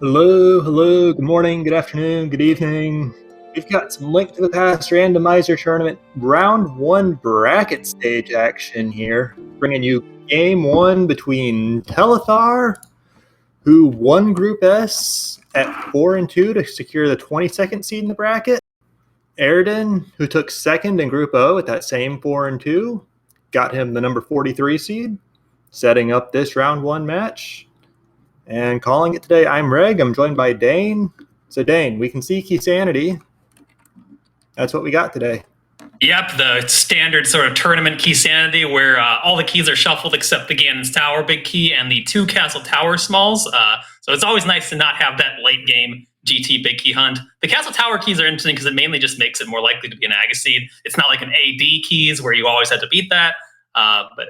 Hello, good morning, good afternoon, good evening. We've got some Link to the Past Randomizer Tournament Round 1 bracket stage action here, bringing you Game 1 between Telethar, who won Group S at 4-2 to secure the 22nd seed in the bracket, Eradin, who took second in Group O at that same 4-2, got him the number 43 seed, setting up this Round 1 match. And calling it today, I'm Reg. I'm joined by Dane. So Dane, we can see key sanity. That's what we got today. Yep, the standard sort of tournament key sanity where all the keys are shuffled except the Ganon's Tower big key and the 2 Castle Tower smalls. So it's always nice to not have that late game GT big key hunt. The Castle Tower keys are interesting because it mainly just makes it more likely to be an Agaseed. It's not like an AD keys where you always have to beat that.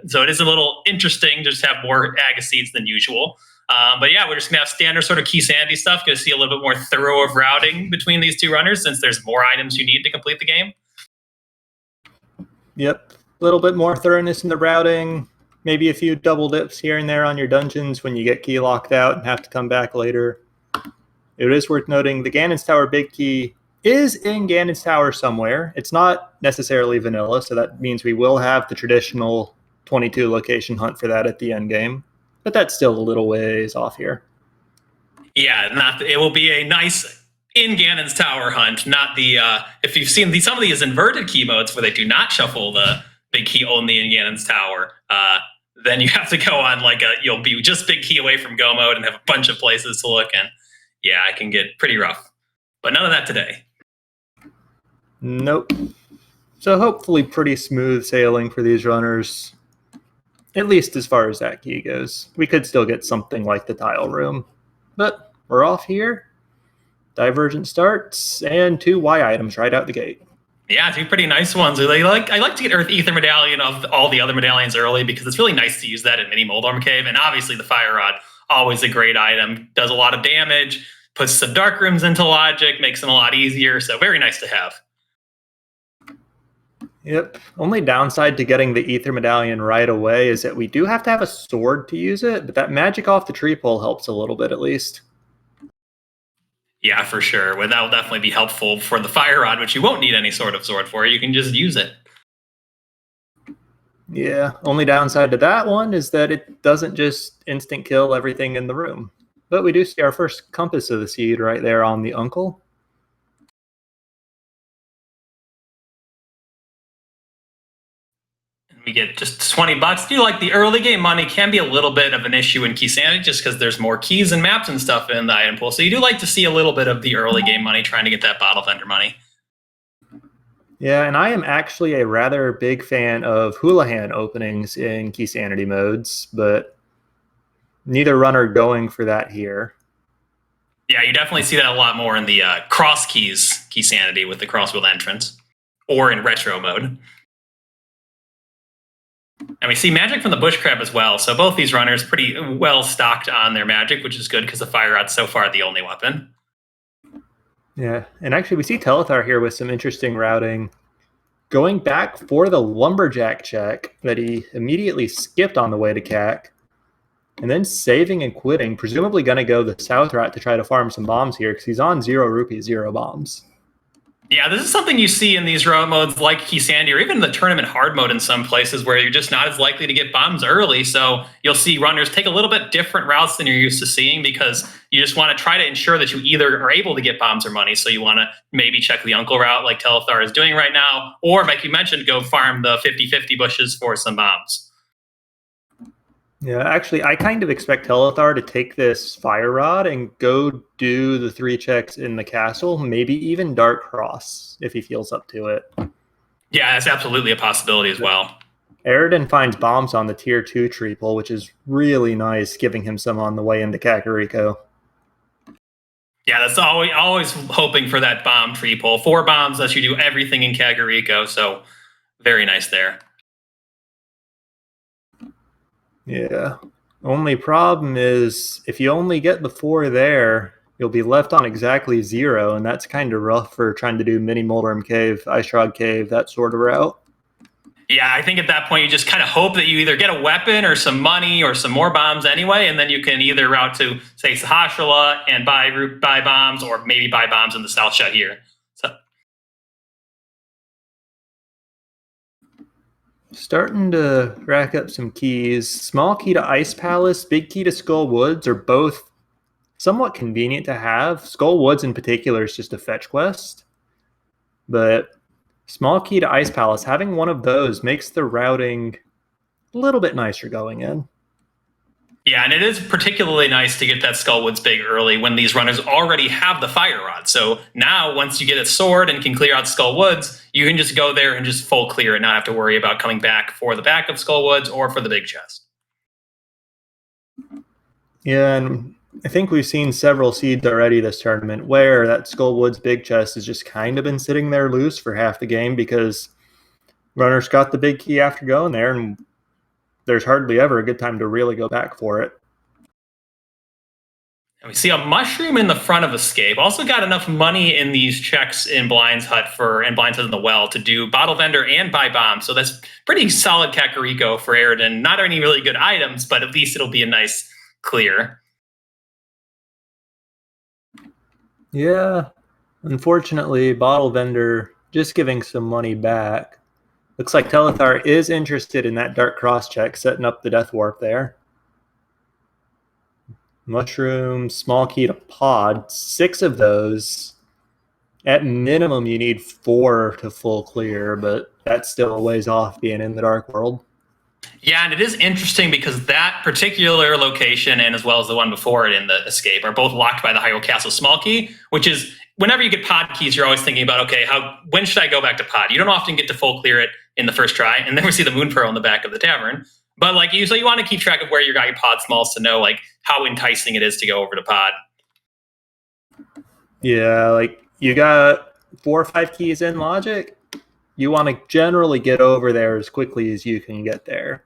So it is a little interesting to just have more Agaseeds than usual. But yeah, we're just going to have standard sort of key sanity stuff. Going to see a little bit more thorough of routing between these two runners since there's more items you need to complete the game. Yep, a little bit more thoroughness in the routing. Maybe a few double dips here and there on your dungeons when you get key locked out and have to come back later. It is worth noting the Ganon's Tower big key is in Ganon's Tower somewhere. It's not necessarily vanilla, so that means we will have the traditional 22 location hunt for that at the end game. But that's still a little ways off here. Yeah, it will be a nice in Ganon's Tower hunt, not the if you've seen some of these inverted key modes where they do not shuffle the big key only in Ganon's Tower, then you have to go on like you'll be just big key away from go mode and have a bunch of places to look, and yeah, it can get pretty rough. But none of that today. Nope. So hopefully pretty smooth sailing for these runners. At least as far as that key goes. We could still get something like the tile room. But we're off here. Divergent starts, and 2 Y items right out the gate. Yeah, 2 pretty nice ones. I like to get Earth Ether Medallion of all the other medallions early because it's really nice to use that in Mini Moldorm Cave. And obviously the Fire Rod, always a great item. Does a lot of damage, puts some Dark Rooms into logic, makes them a lot easier. So very nice to have. Yep. Only downside to getting the Ether Medallion right away is that we do have to have a sword to use it, but that magic off the tree pole helps a little bit at least. Yeah, for sure. Well, that will definitely be helpful for the Fire Rod, which you won't need any sort of sword for. You can just use it. Yeah, only downside to that one is that it doesn't just instant kill everything in the room. But we do see our first Compass of the Seed right there on the Uncle. We get just $20. Do you like the early game money can be a little bit of an issue in key sanity just because there's more keys and maps and stuff in the item pool. So you do like to see a little bit of the early game money trying to get that bottle vendor money. Yeah, and I am actually a rather big fan of Houlihan openings in key sanity modes, but neither runner going for that here. Yeah, you definitely see that a lot more in the cross keys key sanity with the cross-wheel entrance or in retro mode. And we see magic from the bush crab as well. So both these runners pretty well stocked on their magic, which is good because the Fire Rod's so far the only weapon. Yeah, and actually we see Telethar here with some interesting routing. Going back for the Lumberjack check that he immediately skipped on the way to CAC. And then saving and quitting, presumably going to go the south route to try to farm some bombs here because he's on 0 rupees, 0 bombs. Yeah, this is something you see in these route modes like Key Sandy or even the tournament hard mode in some places where you're just not as likely to get bombs early. So you'll see runners take a little bit different routes than you're used to seeing because you just want to try to ensure that you either are able to get bombs or money. So you want to maybe check the Uncle route like Telethar is doing right now, or like you mentioned, go farm the 50-50 bushes for some bombs. Yeah, actually, I kind of expect Telethar to take this Fire Rod and go do the 3 checks in the castle, maybe even Dark Cross, if he feels up to it. Yeah, that's absolutely a possibility as well. Eradin finds bombs on the tier 2 tree pole, which is really nice, giving him some on the way into Kakariko. Yeah, that's always hoping for that bomb tree pole. 4 bombs lets you do everything in Kakariko, so very nice there. Yeah. Only problem is if you only get the 4 there, you'll be left on exactly 0, and that's kind of rough for trying to do Mini Moldorm Cave, Ice Rod Cave, that sort of route. Yeah, I think at that point you just kind of hope that you either get a weapon or some money or some more bombs anyway, and then you can either route to, say, Sahashala and buy bombs, or maybe buy bombs in the South Shut here. So Starting to rack up some keys. Small key to Ice Palace, big key to Skull Woods are both somewhat convenient to have. Skull Woods in particular is just a fetch quest. But small key to Ice Palace, having one of those makes the routing a little bit nicer going in. yeah, and it is particularly nice to get that Skullwoods big early when these runners already have the fire rod. So now, once you get a sword and can clear out Skullwoods, you can just go there and just full clear and not have to worry about coming back for the back of Skullwoods or for the big chest. Yeah, and I think we've seen several seeds already this tournament where that Skullwoods big chest has just kind of been sitting there loose for half the game because runners got the big key after going there, and there's hardly ever a good time to really go back for it. And we see a mushroom in the front of Escape. Also got enough money in these checks in Blind's Hut and Blind's Hut in the Well to do Bottle Vendor and buy bombs. So that's pretty solid Kakariko for Eradin. Not any really good items, but at least it'll be a nice clear. Yeah, unfortunately, Bottle Vendor just giving some money back. Looks like Telethar is interested in that Dark Cross check, setting up the Death Warp there. Mushroom, small key to Pod, 6 of those. At minimum, you need 4 to full clear, but that's still a ways off being in the Dark World. Yeah, and it is interesting because that particular location, and as well as the one before it in the Escape, are both locked by the Hyrule Castle small key, which is whenever you get pod keys, you're always thinking about, okay, when should I go back to pod? You don't often get to full clear it in the first try, and then we see the Moon Pearl in the back of the tavern. But like so you want to keep track of where you got your pod smalls to know like how enticing it is to go over to pod. Yeah, like you got 4 or 5 keys in logic. You want to generally get over there as quickly as you can get there.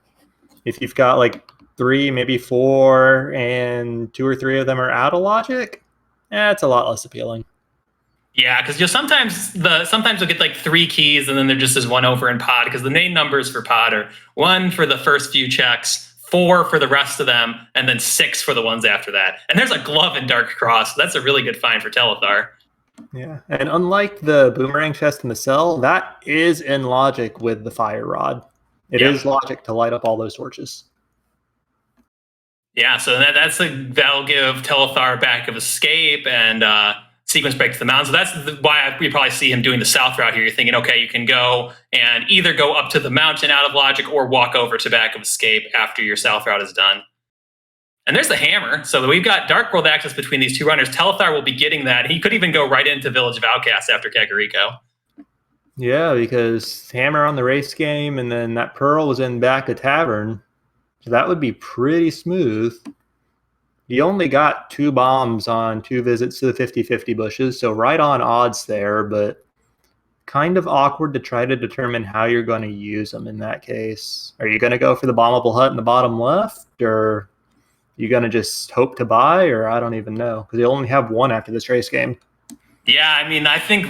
If you've got like 3, maybe 4, and 2 or 3 of them are out of logic, it's a lot less appealing. Yeah, because you'll sometimes you'll get like 3 keys and then there just is 1 over in pod, because the main numbers for pod are 1 for the first few checks, 4 for the rest of them, and then 6 for the ones after that. And there's a glove in Dark Cross. So that's a really good find for Telethar. Yeah, and unlike the boomerang chest in the cell, that is in logic with the fire rod. It is logic to light up all those torches. Yeah, so that'll give Telethar back of Escape and sequence break to the mountain. So that's why we probably see him doing the south route here. You're thinking, okay, you can go and either go up to the mountain out of logic or walk over to back of Escape after your south route is done. And there's the hammer. So we've got Dark World access between these 2 runners. Telethar will be getting that. He could even go right into Village of Outcasts after Kakariko. Yeah, because hammer on the race game, and then that pearl was in back of tavern. So that would be pretty smooth. You only got 2 bombs on 2 visits to the 50-50 bushes, so right on odds there, but kind of awkward to try to determine how you're going to use them in that case. Are you going to go for the bombable hut in the bottom left, or you going to just hope to buy, or I don't even know, because you only have 1 after this race game. Yeah, I mean, I think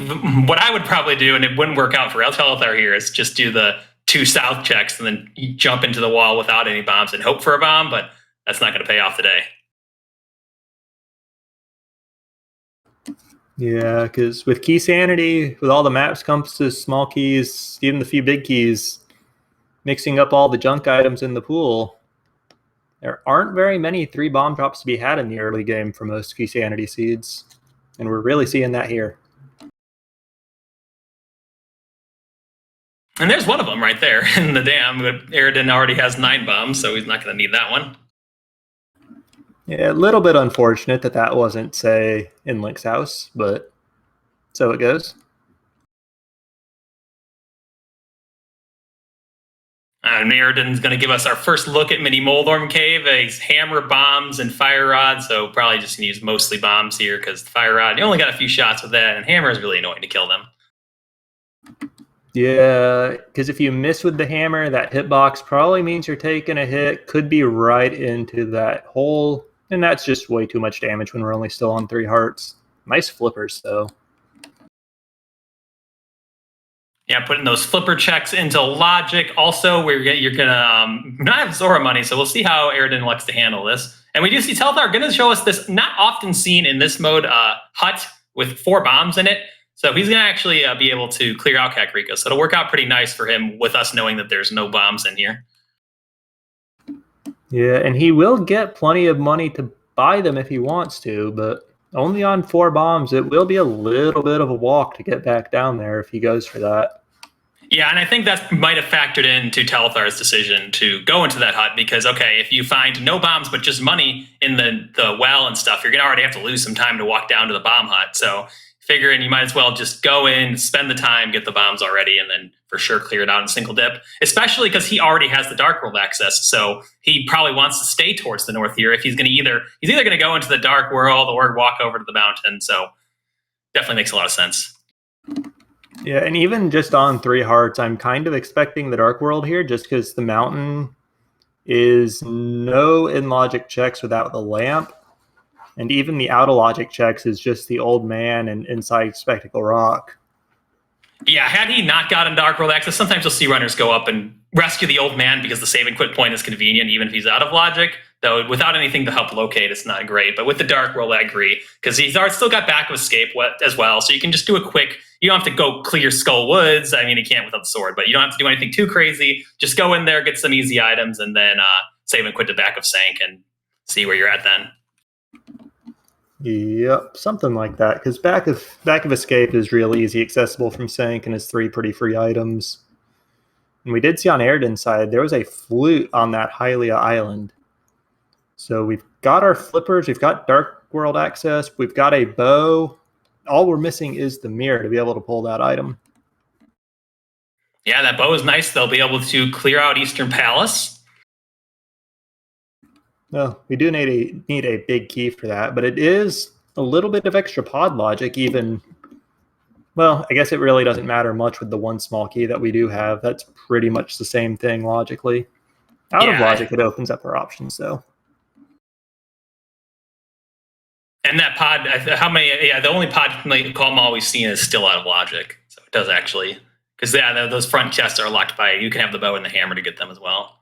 what I would probably do, and it wouldn't work out for Telethar here, is just do the 2 south checks and then you jump into the wall without any bombs and hope for a bomb, but that's not going to pay off today. Yeah, because with key sanity, with all the maps, compasses, small keys, even the few big keys, mixing up all the junk items in the pool, there aren't very many 3 bomb drops to be had in the early game for most key sanity seeds, and we're really seeing that here. And there's one of them right there in the dam. Eradin already has 9 bombs, so he's not going to need that one. Yeah, a little bit unfortunate that wasn't, say, in Link's house, but so it goes. And Eradin's going to give us our first look at Mini Moldorm Cave. He's hammer, bombs, and fire rod, so probably just going to use mostly bombs here because the fire rod, you only got a few shots with that, and hammer is really annoying to kill them. Yeah, because if you miss with the hammer, that hitbox probably means you're taking a hit, could be right into that hole, and that's just way too much damage when we're only still on 3 hearts. Nice flippers, though. Yeah, putting those flipper checks into logic. Also, you're gonna not have Zora money, so we'll see how Eradin likes to handle this. And we do see Telethar going to show us this not often seen in this mode hut with 4 bombs in it. So he's going to actually be able to clear out Kakariko. So it'll work out pretty nice for him with us knowing that there's no bombs in here. Yeah, and he will get plenty of money to buy them if he wants to, but only on 4 bombs. It will be a little bit of a walk to get back down there if he goes for that. Yeah, and I think that might have factored into Telethar's decision to go into that hut because, okay, if you find no bombs but just money in the well and stuff, you're going to already have to lose some time to walk down to the bomb hut. So figuring you might as well just go in, spend the time, get the bombs already, and then for sure clear it out in single dip, especially because he already has the Dark World access. So he probably wants to stay towards the north here if he's going to he's either going to go into the Dark World or walk over to the mountain. So definitely makes a lot of sense. Yeah, and even just on 3 hearts, I'm kind of expecting the Dark World here just because the mountain is no in-logic checks without the lamp. And even the out-of-logic checks is just the old man and inside Spectacle Rock. Yeah, had he not gotten Dark World access, sometimes you'll see runners go up and rescue the old man because the save and quit point is convenient, even if he's out of logic. Though without anything to help locate, it's not great. But with the Dark World, I agree because he's still got back of escape as well. So you can just do a quick. You don't have to go clear Skull Woods. I mean, he can't without the sword, but you don't have to do anything too crazy. Just go in there, get some easy items, and then save and quit to back of Sank and see where you're at then. Yep, something like that. Because back of escape is real easy, accessible from Sank, and has 3 pretty free items. And we did see on Eradin's side there was a flute on that Hylia island. So we've got our flippers, we've got Dark World access, we've got a bow. All we're missing is the mirror to be able to pull that item. Yeah, that bow is nice. They'll be able to clear out Eastern Palace. No, we do need a big key for that, but it is a little bit of extra pod logic even. Well, I guess it really doesn't matter much with the 1 small key that we do have. That's pretty much the same thing logically. Out of logic, it opens up our options, though. And that pod, how many? Yeah, the only pod column always seen is still out of logic. So it does actually, because those front chests are locked by. You can have the bow and the hammer to get them as well.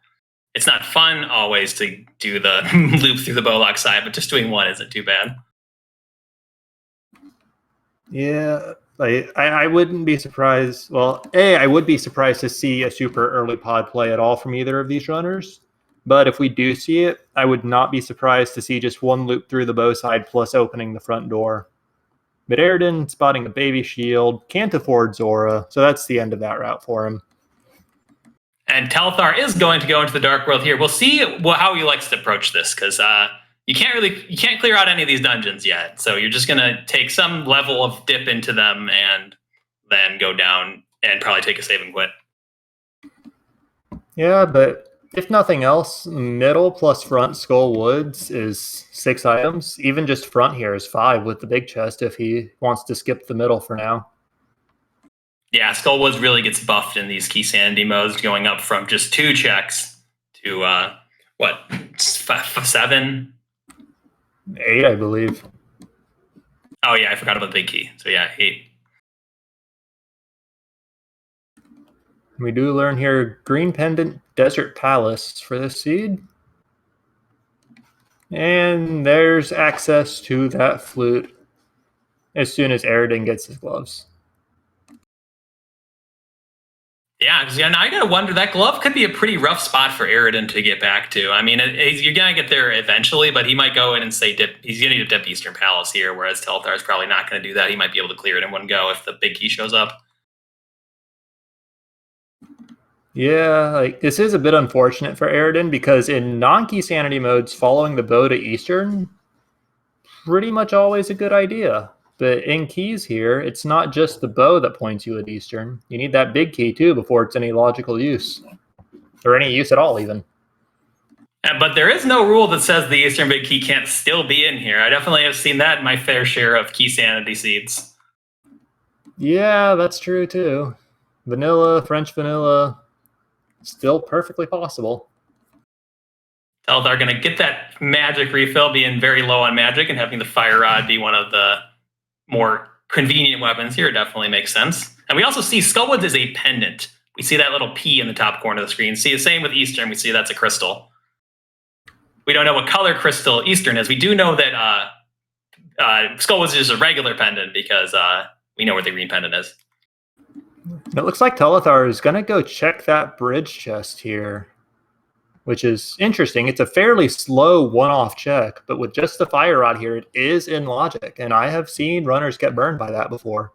It's not fun always to do the loop through the bow lock side, but just doing 1 isn't too bad. Yeah, I wouldn't be surprised. Well, I would be surprised to see a super early pod play at all from either of these runners. But if we do see it, I would not be surprised to see just 1 loop through the bow side plus opening the front door. But Eradin spotting a baby shield, can't afford Zora, so that's the end of that route for him. And Telethar is going to go into the Dark World here. We'll see how he likes to approach this because you can't clear out any of these dungeons yet. So you're just gonna take some level of dip into them and then go down and probably take a save and quit. Yeah, but if nothing else, middle plus front Skull Woods is 6 items. Even just front here is 5 with the big chest if he wants to skip the middle for now. Yeah, Skull Woods really gets buffed in these key sanity modes, going up from just 2 checks to 7? 8, I believe. Oh yeah, I forgot about the big key. So yeah, 8. We do learn here Green Pendant Desert Palace for this seed. And there's access to that flute as soon as Eradin gets his gloves. Yeah, because now I gotta wonder, that glove could be a pretty rough spot for Eradin to get back to. I mean, you're gonna get there eventually, but he might go in and say he's gonna need to dip Eastern Palace here, whereas Telethar is probably not gonna do that. He might be able to clear it in 1 go if the big key shows up. Yeah, this is a bit unfortunate for Eradin because in non-key sanity modes, following the bow to Eastern, pretty much always a good idea. But in keys here, it's not just the bow that points you at Eastern. You need that big key too before it's any logical use. Or any use at all, even. But there is no rule that says the Eastern big key can't still be in here. I definitely have seen that in my fair share of key sanity seeds. Yeah, that's true too. Vanilla, French vanilla, still perfectly possible. Telethar going to get that magic refill, being very low on magic, and having the fire rod be one of the more convenient weapons here definitely makes sense. And we also see Skullwoods is a pendant. We see that little P in the top corner of the screen. See the same with Eastern. We see that's a crystal. We don't know what color crystal Eastern is. We do know that Skullwoods is just a regular pendant because we know where the green pendant is. It looks like Telethar is going to go check that bridge chest here, which is interesting. It's a fairly slow one-off check, but with just the fire rod here, it is in logic, and I have seen runners get burned by that before.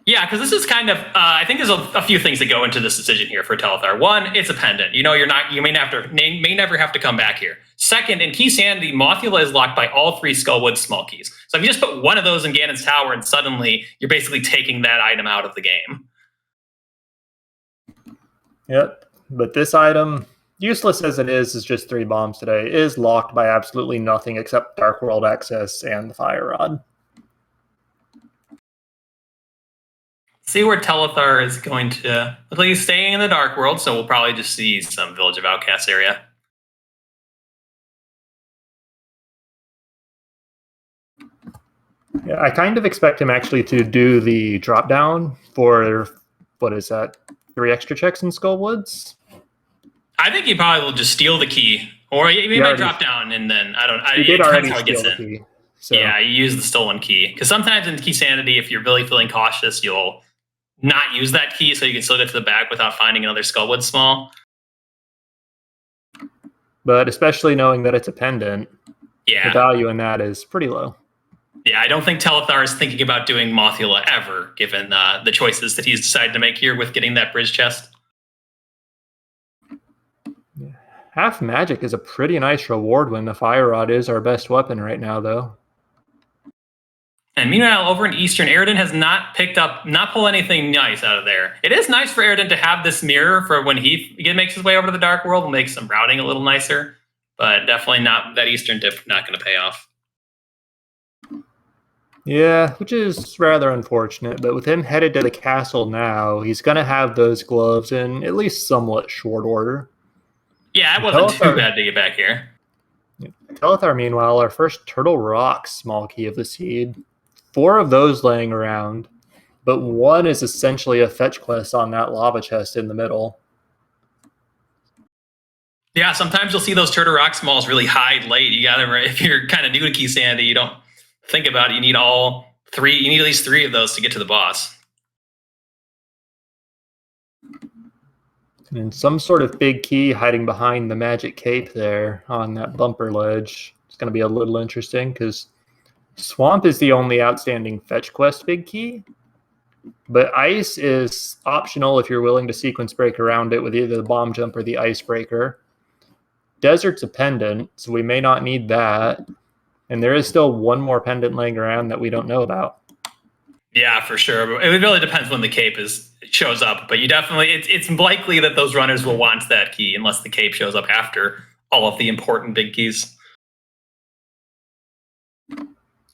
Yeah, because this is kind of, I think there's a few things that go into this decision here for Telethar. One, it's a pendant. You may never have to come back here. Second, in Key Sanity, Mothula is locked by all 3 Skullwood small keys. So if you just put one of those in Ganon's Tower, and suddenly you're basically taking that item out of the game. Yep, but this item, useless as it is just 3 bombs today, is locked by absolutely nothing except Dark World access and the fire rod. See where Telethar is going to look like he's staying in the Dark World, so we'll probably just see some Village of Outcasts area. Yeah, I kind of expect him actually to do the drop down for, what is that, 3 extra checks in Skullwoods? I think he probably will just steal the key, or he might drop down and then He did already steal the key. So. Yeah, you use the stolen key because sometimes in Key Sanity, if you're really feeling cautious, you'll not use that key so you can still get to the back without finding another Skullwood small. But especially knowing that it's a pendant, yeah, the value in that is pretty low. Yeah, I don't think Telethar is thinking about doing Mothula ever, given the choices that he's decided to make here with getting that bridge chest. Half magic is a pretty nice reward when the fire rod is our best weapon right now, though. And meanwhile, over in Eastern, Eradin has not pulled anything nice out of there. It is nice for Eradin to have this mirror for when he makes his way over to the Dark World and makes some routing a little nicer, but definitely not that Eastern dip, not going to pay off. Yeah, which is rather unfortunate, but with him headed to the castle now, he's going to have those gloves in at least somewhat short order. Yeah, it wasn't too bad to get back here. Telethar, meanwhile, our first Turtle Rock small key of the seed. 4 of those laying around, but 1 is essentially a fetch quest on that lava chest in the middle. Yeah, sometimes you'll see those Turtle Rock smalls really hide late. You gotta, if you're kind of new to Key Sanity, you don't think about it. You need all 3. You need at least 3 of those to get to the boss. And some sort of big key hiding behind the magic cape there on that bumper ledge. It's going to be a little interesting because Swamp is the only outstanding fetch quest big key, but Ice is optional if you're willing to sequence break around it with either the bomb jump or the icebreaker. Desert's a pendant, so we may not need that. And there is still 1 more pendant laying around that we don't know about. Yeah, for sure. It really depends when the cape shows up, but you definitely it's likely that those runners will want that key unless the cape shows up after all of the important big keys.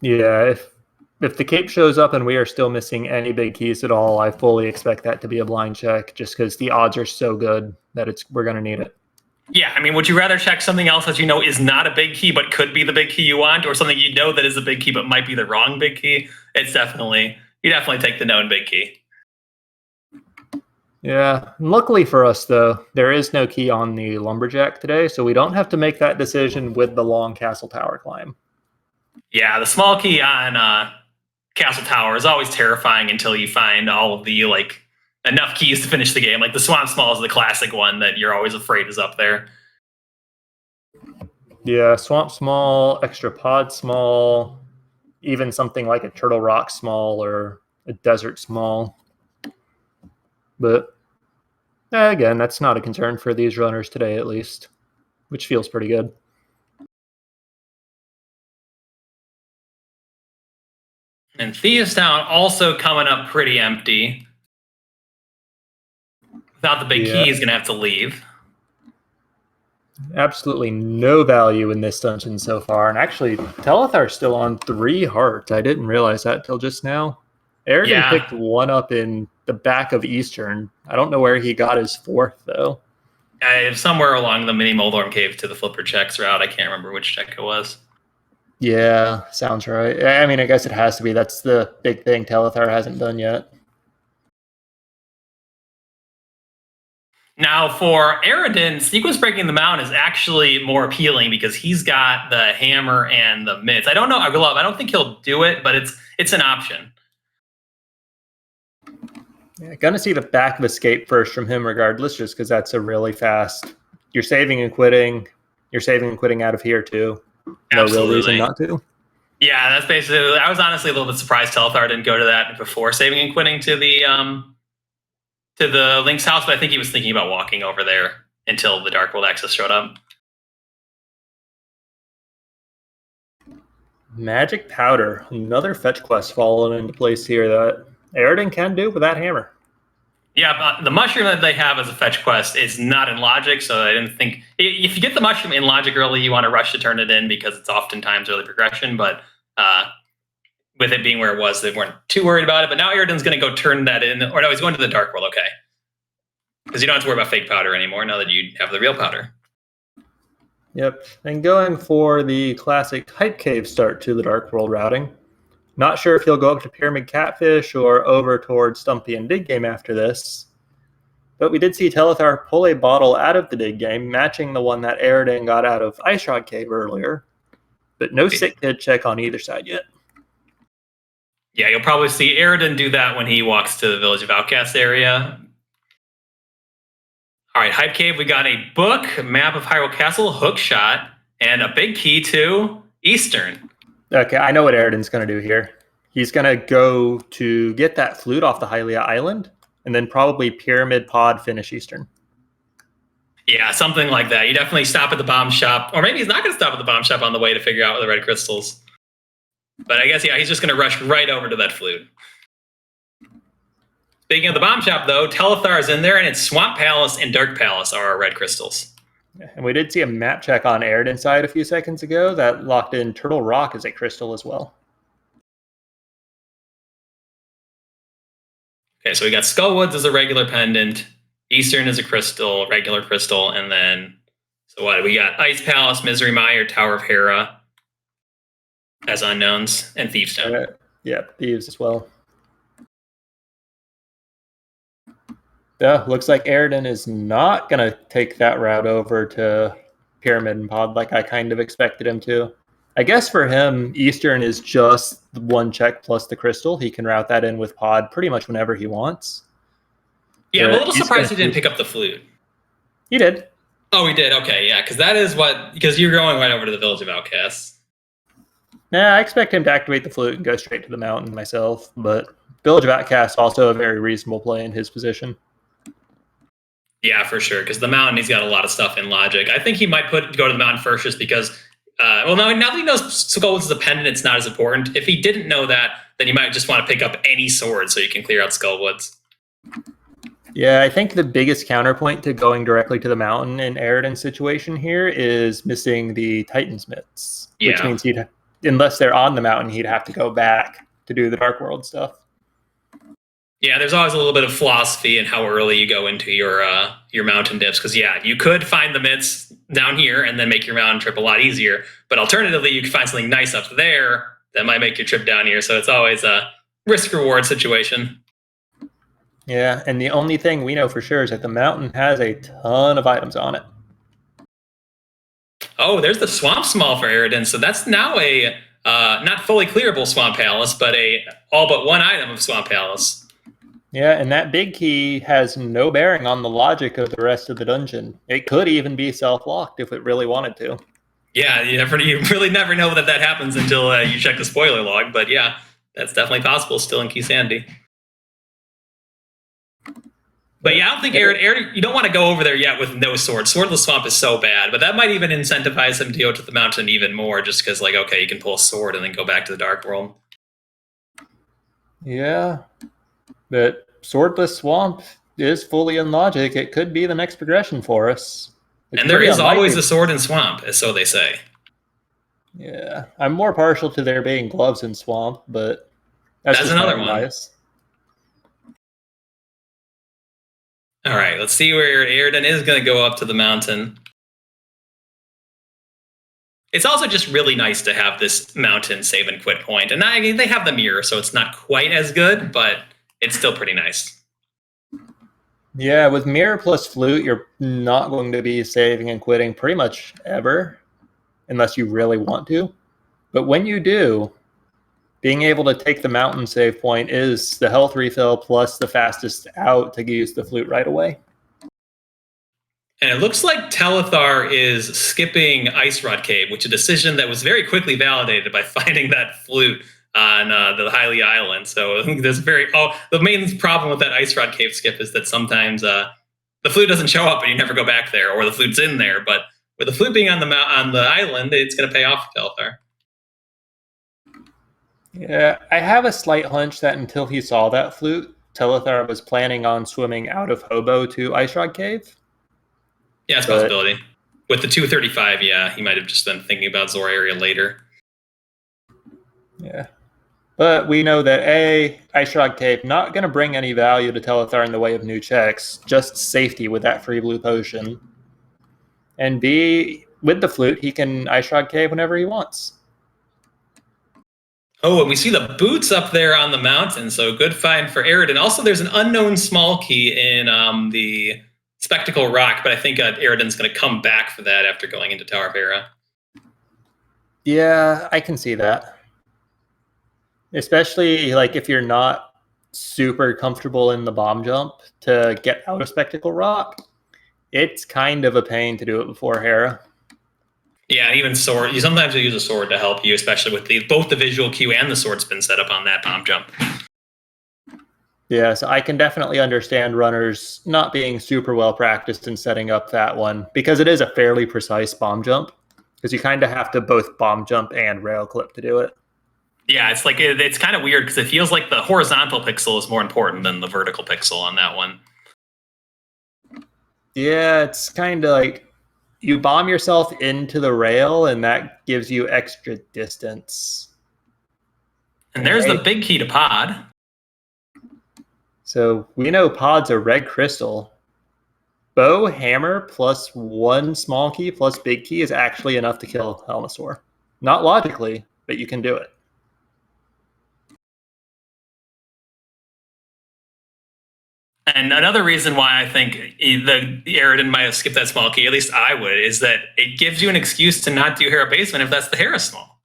Yeah, if the cape shows up and we are still missing any big keys at all, I fully expect that to be a blind check just because the odds are so good that we're going to need it. Yeah, I mean, would you rather check something else that you know is not a big key but could be the big key you want, or something you know that is a big key but might be the wrong big key? You definitely take the known big key. Yeah, luckily for us, though, there is no key on the Lumberjack today, so we don't have to make that decision with the long Castle Tower climb. Yeah, the small key on Castle Tower is always terrifying until you find all of the enough keys to finish the game. Like the Swamp Small is the classic one that you're always afraid is up there. Yeah, Swamp Small, Extra Pod Small, even something like a Turtle Rock Small or a Desert Small. But again, that's not a concern for these runners today, at least, which feels pretty good. And Theastown also coming up pretty empty. Without the big key, he's going to have to leave. Absolutely no value in this dungeon so far. And actually, Telethar's still on 3 hearts. I didn't realize that till just now. Eradin picked 1 up in the back of Eastern. I don't know where he got his 4th, though. Somewhere along the mini Moldorm Cave to the Flipper checks route. I can't remember which check it was. Yeah, sounds right. I mean, I guess it has to be. That's the big thing Telethar hasn't done yet. Now, for Eradin, sequence breaking the mountain is actually more appealing because he's got the hammer and the mitts. I don't know, I don't think he'll do it, but it's an option. Yeah, gonna see the back of escape first from him regardless, just because that's a really fast. You're saving and quitting. You're saving and quitting out of here too. No real reason not to. Yeah, that's basically. I was honestly a little bit surprised Telethar didn't go to that before saving and quitting to the Link's house, but I think he was thinking about walking over there until the Dark World access showed up. Magic Powder, another fetch quest falling into place here that Eradin can do with that hammer. Yeah, the mushroom that they have as a fetch quest is not in logic, so I didn't think if you get the mushroom in logic early, you want to rush to turn it in because it's oftentimes early progression. But with it being where it was, they weren't too worried about it. But now Eradin's going to go turn that in, or no, he's going to the Dark World. Okay, because you don't have to worry about fake powder anymore now that you have the real powder. Yep, and going for the classic Hype Cave start to the Dark World routing. Not sure if he'll go up to Pyramid Catfish or over towards Stumpy and Dig Game after this. But we did see Telethar pull a bottle out of the Dig Game, matching the one that Eradin got out of Ice Rod Cave earlier. But no sick kid check on either side yet. Yeah, you'll probably see Eradin do that when he walks to the Village of Outcasts area. All right, Hype Cave, we got a book, a map of Hyrule Castle, hook shot, and a big key to Eastern. Okay, I know what Eradin's going to do here. He's going to go to get that flute off the Hylia Island, and then probably Pyramid Pod finish Eastern. Yeah, something like that. You definitely stop at the bomb shop, or maybe he's not going to stop at the bomb shop on the way to figure out the red crystals. But I guess, yeah, he's just going to rush right over to that flute. Speaking of the bomb shop, though, Telethar is in there, and it's Swamp Palace and Dark Palace are our red crystals. And we did see a map check on Eradin's side a few seconds ago that locked in Turtle Rock as a crystal as well. Okay, so we got Skullwoods as a regular pendant, Eastern as a crystal, regular crystal, and then, so what? We got Ice Palace, Misery Mire, Tower of Hera as unknowns, and Thiefstone. Yeah, Thieves as well. Yeah, looks like Eradin is not going to take that route over to Pyramid and Pod like I kind of expected him to. I guess for him, Eastern is just one check plus the crystal. He can route that in with Pod pretty much whenever he wants. Yeah, I'm a little surprised he didn't pick up the flute. He did. Oh, he did? Okay, yeah, because you're going right over to the Village of Outcasts. Nah, I expect him to activate the flute and go straight to the mountain myself, but Village of Outcasts also a very reasonable play in his position. Yeah, for sure. Because the mountain, he's got a lot of stuff in logic. I think he might go to the mountain first just because, now that he knows Skullwoods is a pendant, it's not as important. If he didn't know that, then you might just want to pick up any sword so you can clear out Skullwoods. Yeah, I think the biggest counterpoint to going directly to the mountain in Eradin's situation here is missing the Titan's mitts. Yeah. Which means unless they're on the mountain, he'd have to go back to do the Dark World stuff. Yeah, there's always a little bit of philosophy in how early you go into your mountain dips. Because, yeah, you could find the mitts down here and then make your mountain trip a lot easier. But alternatively, you could find something nice up there that might make your trip down here. So it's always a risk-reward situation. Yeah, and the only thing we know for sure is that the mountain has a ton of items on it. Oh, there's the Swamp Small for Eradin. So that's now a not fully clearable Swamp Palace, but a all but one item of Swamp Palace. Yeah, and that big key has no bearing on the logic of the rest of the dungeon. It could even be self-locked if it really wanted to. Yeah, you really never know that happens until you check the spoiler log. But yeah, that's definitely possible still in Key Sandy. But yeah, I don't think Eradin, you don't want to go over there yet with no sword. Swordless Swamp is so bad, but that might even incentivize him to go to the mountain even more just because, like, okay, you can pull a sword and then go back to the Dark World. Yeah. But Swordless Swamp is fully in logic. It could be the next progression for us. And there is always a sword in Swamp, so they say. Yeah. I'm more partial to there being gloves in Swamp, but that's another one. Bias. All right, let's see where Eradin is going to go up to the mountain. It's also just really nice to have this mountain save and quit point. And they have the mirror, so it's not quite as good, but it's still pretty nice. Yeah, with mirror plus flute, you're not going to be saving and quitting pretty much ever, unless you really want to. But when you do, being able to take the mountain save point is the health refill plus the fastest out to use the flute right away. And it looks like Telethar is skipping Ice Rod Cave, which is a decision that was very quickly validated by finding that flute on the Hylia Island. So there's the main problem with that Ice Rod Cave skip is that sometimes the flute doesn't show up and you never go back there, or the flute's in there. But with the flute being on the island, it's going to pay off for Telethar. Yeah, I have a slight hunch that until he saw that flute, Telethar was planning on swimming out of Hobo to Ice Rod Cave. Yeah, it's a possibility. With the 235, yeah, he might have just been thinking about Zor area later. Yeah. But we know that A, Ice Rod Cave not going to bring any value to Telethar in the way of new checks, just safety with that free blue potion. And B, with the flute, he can Ice Rod Cave whenever he wants. Oh, and we see the boots up there on the mountain, so good find for Eradin. Also, there's an unknown small key in the Spectacle Rock, but I think Eradin's going to come back for that after going into Tower of Hera. Yeah, I can see that. Especially like if you're not super comfortable in the bomb jump to get out of Spectacle Rock, it's kind of a pain to do it before Hera. Yeah, even sword. You sometimes use a sword to help you, especially with both the visual cue and the sword spin setup on that bomb jump. Yeah, so I can definitely understand runners not being super well practiced in setting up that one, because it is a fairly precise bomb jump, because you kind of have to both bomb jump and rail clip to do it. Yeah, it's like it's kind of weird because it feels like the horizontal pixel is more important than the vertical pixel on that one. Yeah, it's kind of like you bomb yourself into the rail, and that gives you extra distance. And there's the big key to pod. So we know pods are red crystal. Bow, hammer, plus one small key plus big key is actually enough to kill Helmasaur. Not logically, but you can do it. And another reason why I think the Eradin might have skipped that small key, at least I would, is that it gives you an excuse to not do Hera Basement if that's the Hera small.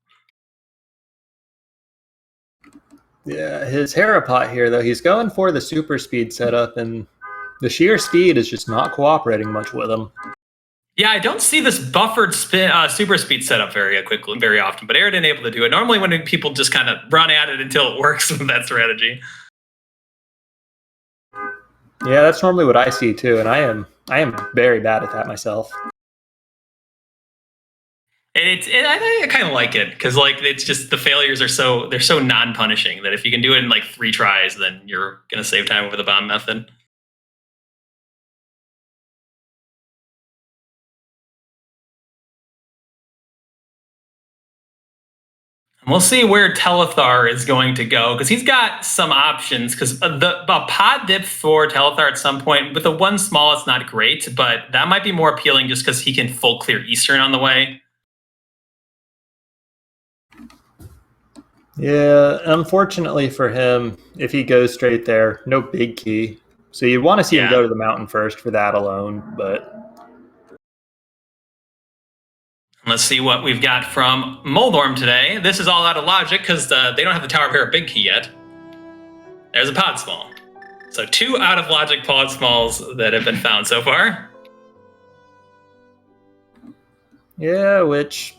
Yeah, his Hera pot here, though, he's going for the super speed setup, and the sheer speed is just not cooperating much with him. Yeah, I don't see this buffered super speed setup very often, but Eradin able to do it. Normally when people just kind of run at it until it works with that strategy. Yeah, that's normally what I see too, and I am very bad at that myself. I kind of like it because like it's just the failures are so non-punishing that if you can do it in like 3 tries, then you're gonna save time over the bomb method. We'll see where Telethar is going to go because he's got some options. Because the pod dip for Telethar at some point with a 1 small, it's not great, but that might be more appealing just because he can full clear Eastern on the way. Yeah, unfortunately for him, if he goes straight there, no big key. So you'd want to see him go to the mountain first for that alone, but... Let's see what we've got from Moldorm today. This is all out of logic because they don't have the Tower of Hera big key yet. There's a pod small. So 2 out of logic pod smalls that have been found so far. Yeah, which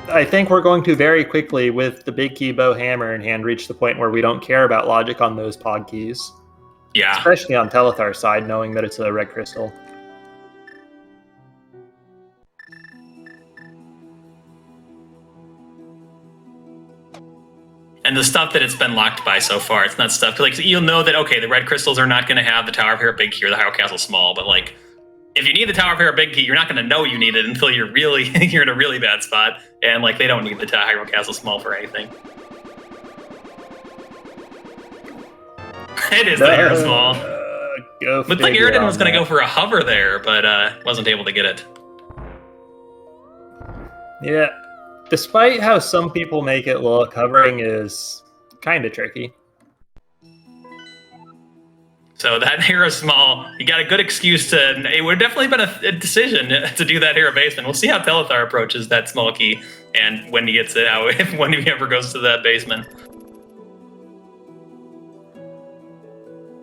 I think we're going to very quickly with the big key bow hammer in hand reach the point where we don't care about logic on those pod keys. Yeah. Especially on Telethar's side, knowing that it's a red crystal. And the stuff that it's been locked by so far, it's not stuff like you'll know that okay, the red crystals are not going to have the Tower of Hera big key or the Hyrule Castle small, but like if you need the Tower of Hera big key, you're not going to know you need it until you're in a really bad spot, and like they don't need the Hyrule Castle small for anything. It is the Hera small. Looked like Eradin was going to go for a hover there, but wasn't able to get it. Yeah. Despite how some people make it look, hovering is kind of tricky. So that hero small, you got a good excuse to. It would definitely been a decision to do that hero basement. We'll see how Telethar approaches that small key and when he gets it out, if when he ever goes to that basement.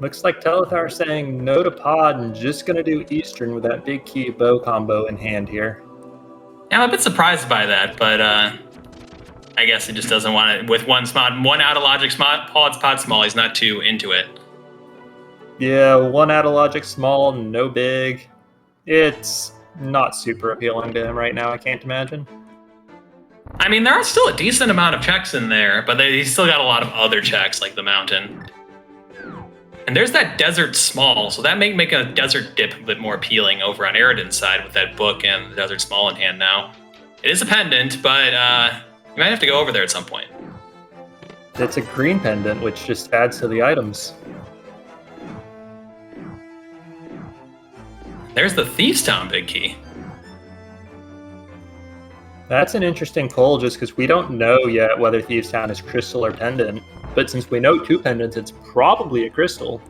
Looks like Telethar saying no to pod and just gonna do Eastern with that big key bow combo in hand here. Yeah, I'm a bit surprised by that, but I guess he just doesn't want it with one out of logic pod small. He's not too into it. Yeah, one out of logic small, no big. It's not super appealing to him right now, I can't imagine. I mean, there are still a decent amount of checks in there, but he's still got a lot of other checks, like the mountain. And there's that desert small, so that may make a desert dip a bit more appealing over on Eradin's side with that book and the desert small in hand now. It is a pendant, but you might have to go over there at some point. It's a green pendant, which just adds to the items. There's the Thieves Town big key. That's an interesting pull just because we don't know yet whether Thieves Town is crystal or pendant. But since we know 2 pendants, it's probably a crystal.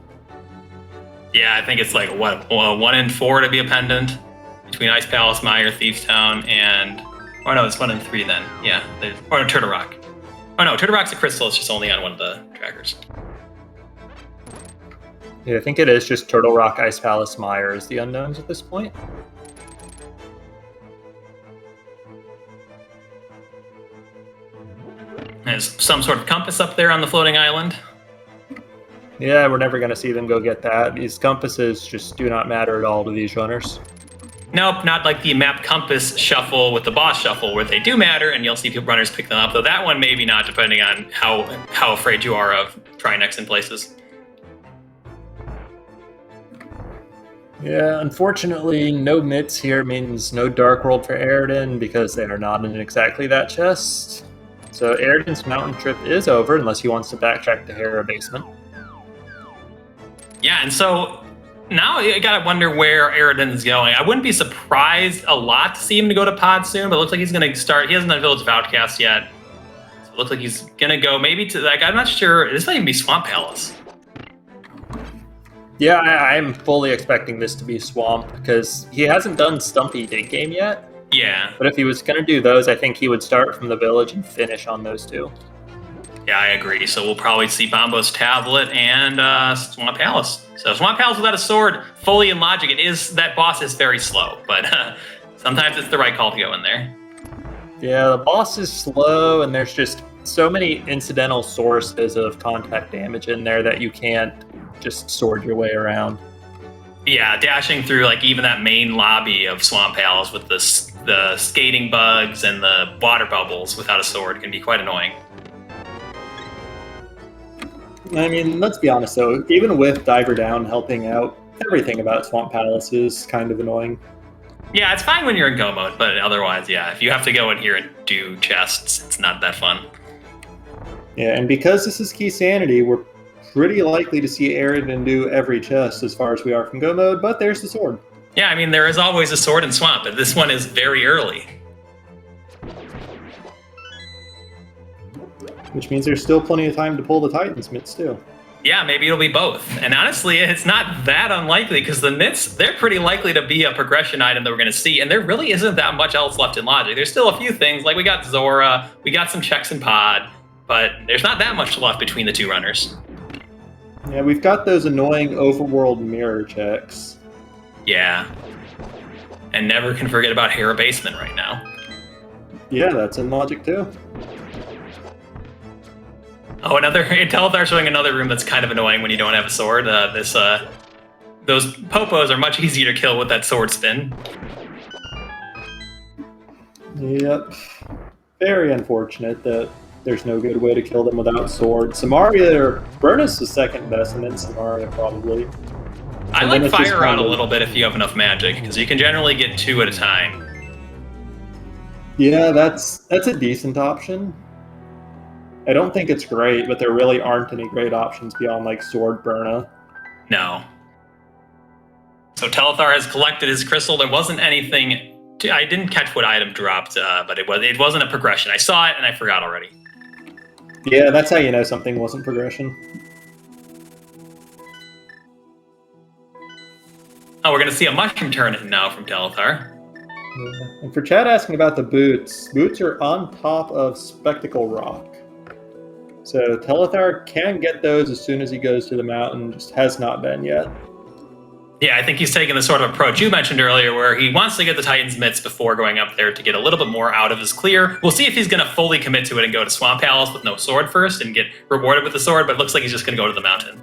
Yeah, I think it's like, what, 1 in 4 to be a pendant? Between Ice Palace, Mire, Thieves Town, and... Oh no, it's 1 in 3 then. Yeah, or Turtle Rock. Oh no, Turtle Rock's a crystal, it's just only on one of the trackers. Yeah, I think it is just Turtle Rock, Ice Palace, Mire is the unknowns at this point. There's some sort of compass up there on the floating island. Yeah, we're never going to see them go get that. These compasses just do not matter at all to these runners. Nope, not like the map compass shuffle with the boss shuffle, where they do matter, and you'll see people runners pick them up. Though that one maybe not, depending on how afraid you are of trying X in places. Yeah, unfortunately, no mitts here means no Dark World for Eradin because they are not in exactly that chest. So Eradin's mountain trip is over unless he wants to backtrack to Hera Basement. Yeah, and so now I gotta wonder where Eradin's going. I wouldn't be surprised a lot to see him to go to pod soon, but it looks like he's gonna start. He hasn't done Village of Outcasts yet. So it looks like he's gonna go maybe to, like, I'm not sure. This might even be Swamp Palace. Yeah, I'm fully expecting this to be Swamp because he hasn't done Stumpy Dig Game yet. Yeah. But if he was going to do those, I think he would start from the village and finish on those 2. Yeah, I agree. So we'll probably see Bombo's Tablet and Swamp Palace. So Swamp Palace without a sword, fully in logic. That boss is very slow, but sometimes it's the right call to go in there. Yeah, the boss is slow, and there's just so many incidental sources of contact damage in there that you can't just sword your way around. Yeah, dashing through like even that main lobby of Swamp Palace with the skating bugs and the water bubbles without a sword can be quite annoying. I mean, let's be honest though, even with Diver Down helping out, everything about Swamp Palace is kind of annoying. Yeah, it's fine when you're in go mode, but otherwise, yeah, if you have to go in here and do chests, it's not that fun. Yeah, and because this is Key Sanity, we're pretty likely to see Eradin do every chest as far as we are from go mode, but there's the sword. Yeah, I mean, there is always a sword in Swamp, but this one is very early. Which means there's still plenty of time to pull the Titan's mitts too. Yeah, maybe it'll be both. And honestly, it's not that unlikely because the mitts, they're pretty likely to be a progression item that we're going to see. And there really isn't that much else left in logic. There's still a few things, like we got Zora, we got some checks in pod, but there's not that much left between the 2 runners. Yeah, we've got those annoying overworld mirror checks. Yeah. And never can forget about Hera Basement right now. Yeah, that's in logic too. Oh, Telethar showing another room that's kind of annoying when you don't have a sword. Those popos are much easier to kill with that sword spin. Yep. Very unfortunate that there's no good way to kill them without sword. Samaria or Burnus is second best, and then Samaria probably. I like Fire Rod a little bit if you have enough magic, because you can generally get 2 at a time. Yeah, that's a decent option. I don't think it's great, but there really aren't any great options beyond like Sword Burna. No. So Telethar has collected his crystal. There wasn't anything. I didn't catch what item dropped, but it wasn't a progression. I saw it and I forgot already. Yeah, that's how you know something wasn't progression. Oh, we're going to see a mushroom tournament now from Telethar. Yeah. And for Chad asking about the boots, boots are on top of Spectacle Rock. So Telethar can get those as soon as he goes to the mountain, just has not been yet. Yeah, I think he's taking the sort of approach you mentioned earlier where he wants to get the Titan's Mitts before going up there to get a little bit more out of his clear. We'll see if he's going to fully commit to it and go to Swamp Palace with no sword first and get rewarded with the sword, but it looks like he's just going to go to the mountain.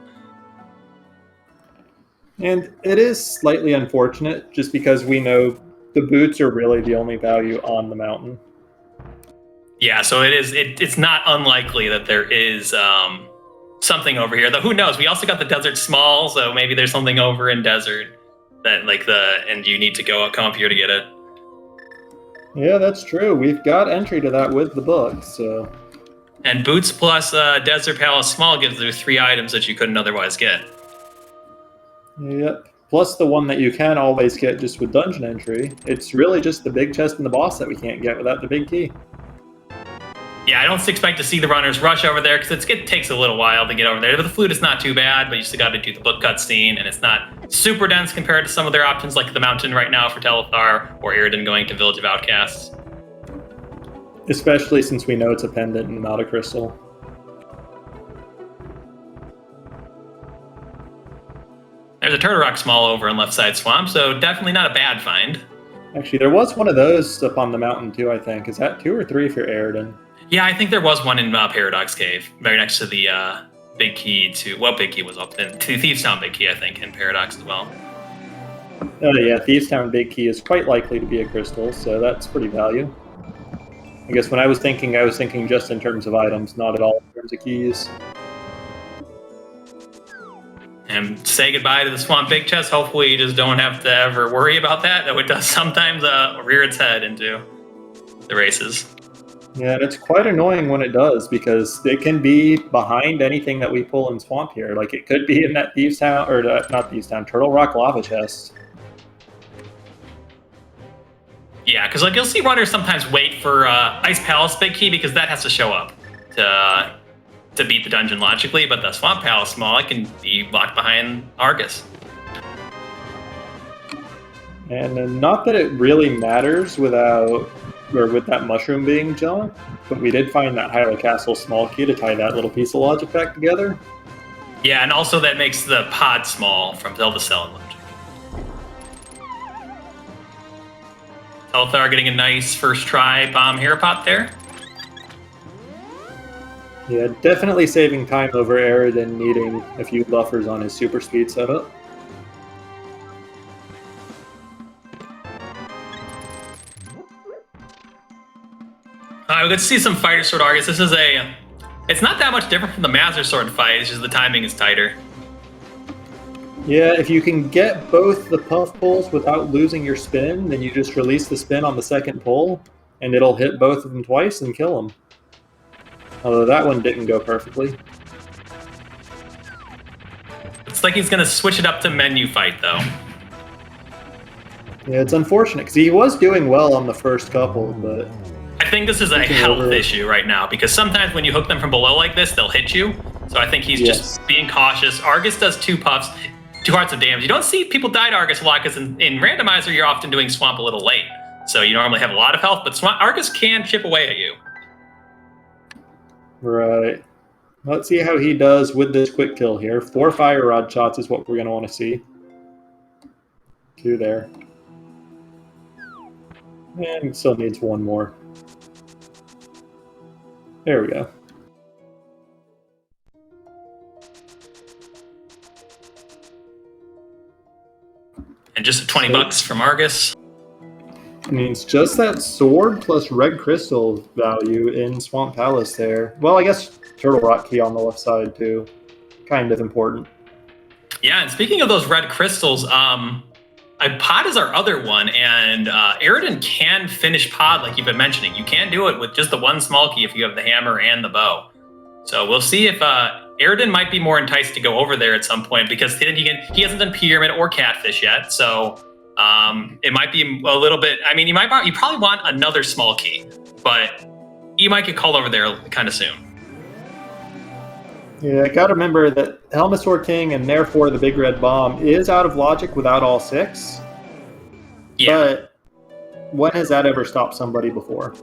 And it is slightly unfortunate just because we know the boots are really the only value on the mountain. Yeah, so it's not unlikely that there is something over here. Though who knows? We also got the Desert Small, so maybe there's something over in Desert that and you need to come up here to get it. Yeah, that's true. We've got entry to that with the book, so. And Boots plus Desert Palace Small gives you 3 items that you couldn't otherwise get. Yep. Plus the one that you can always get just with dungeon entry. It's really just the big chest and the boss that we can't get without the big key. Yeah, I don't expect to see the runners rush over there because it takes a little while to get over there. But the flute is not too bad, but you still got to do the book cutscene, and it's not super dense compared to some of their options like the mountain right now for Telethar or Eradin going to Village of Outcasts. Especially since we know it's a pendant and not a crystal. There's a Turtle Rock Small over in Left Side Swamp, so definitely not a bad find. Actually, there was one of those up on the mountain too, I think. Is that 2 or 3 for Eradin? Yeah, I think there was one in Paradox Cave, very next to the big key to... Well, big key was up then. To Thieves Town big key, I think, in Paradox as well. Oh yeah, Thieves Town big key is quite likely to be a crystal, so that's pretty value. I guess when I was thinking just in terms of items, not at all in terms of keys. And say goodbye to the Swamp Big Chest. Hopefully you just don't have to ever worry about that, though it does sometimes rear its head into the races. Yeah, and it's quite annoying when it does, because it can be behind anything that we pull in Swamp here. Like, it could be in that Thieves Town, or not Thieves Town, Turtle Rock lava chest. Yeah, because you'll see runners sometimes wait for Ice Palace Big Key, because that has to show up to beat the dungeon logically, but the Swamp Palace Small, it can be locked behind Argus. And not that it really matters with that mushroom being John, but we did find that Hyla Castle Small key to tie that little piece of logic back together. Yeah, and also that makes the pod small from Zelda Cell and Logic. Telethar getting a nice first try bomb hero pot there. Yeah, definitely saving time over Eradin needing a few buffers on his super speed setup. We get to see some Fighter Sword Argus. This is it's not that much different from the Master Sword fight, it's just the timing is tighter. Yeah, if you can get both the puff pulls without losing your spin, then you just release the spin on the second pull, and it'll hit both of them twice and kill them. Although that one didn't go perfectly. It's like he's going to switch it up to menu fight, though. Yeah, it's unfortunate, because he was doing well on the first couple, but... I think this is a health issue right now, because sometimes when you hook them from below like this, they'll hit you. So I think he's just being cautious. Argus does 2 puffs, 2 hearts of damage. You don't see people die to Argus a lot, because in Randomizer, you're often doing Swamp a little late. So you normally have a lot of health, but Argus can chip away at you. Right. Let's see how he does with this quick kill here. 4 fire rod shots is what we're going to want to see. 2 there. And still needs 1 more. There we go. And just $20 from Argus. I mean, it's just that sword plus red crystal value in Swamp Palace there. Well, I guess Turtle Rock key on the left side too. Kind of important. Yeah, and speaking of those red crystals, Pod is our other one, and Eradin can finish Pod like you've been mentioning. You can do it with just the 1 small key if you have the hammer and the bow. So we'll see if Eradin might be more enticed to go over there at some point, because then he hasn't done Pyramid or Catfish yet. So it might be a little bit. I mean, you probably want another small key, but you might get called over there kind of soon. Yeah, I gotta remember that Helmasaur King and therefore the Big Red Bomb is out of logic without all 6. Yeah. But when has that ever stopped somebody before?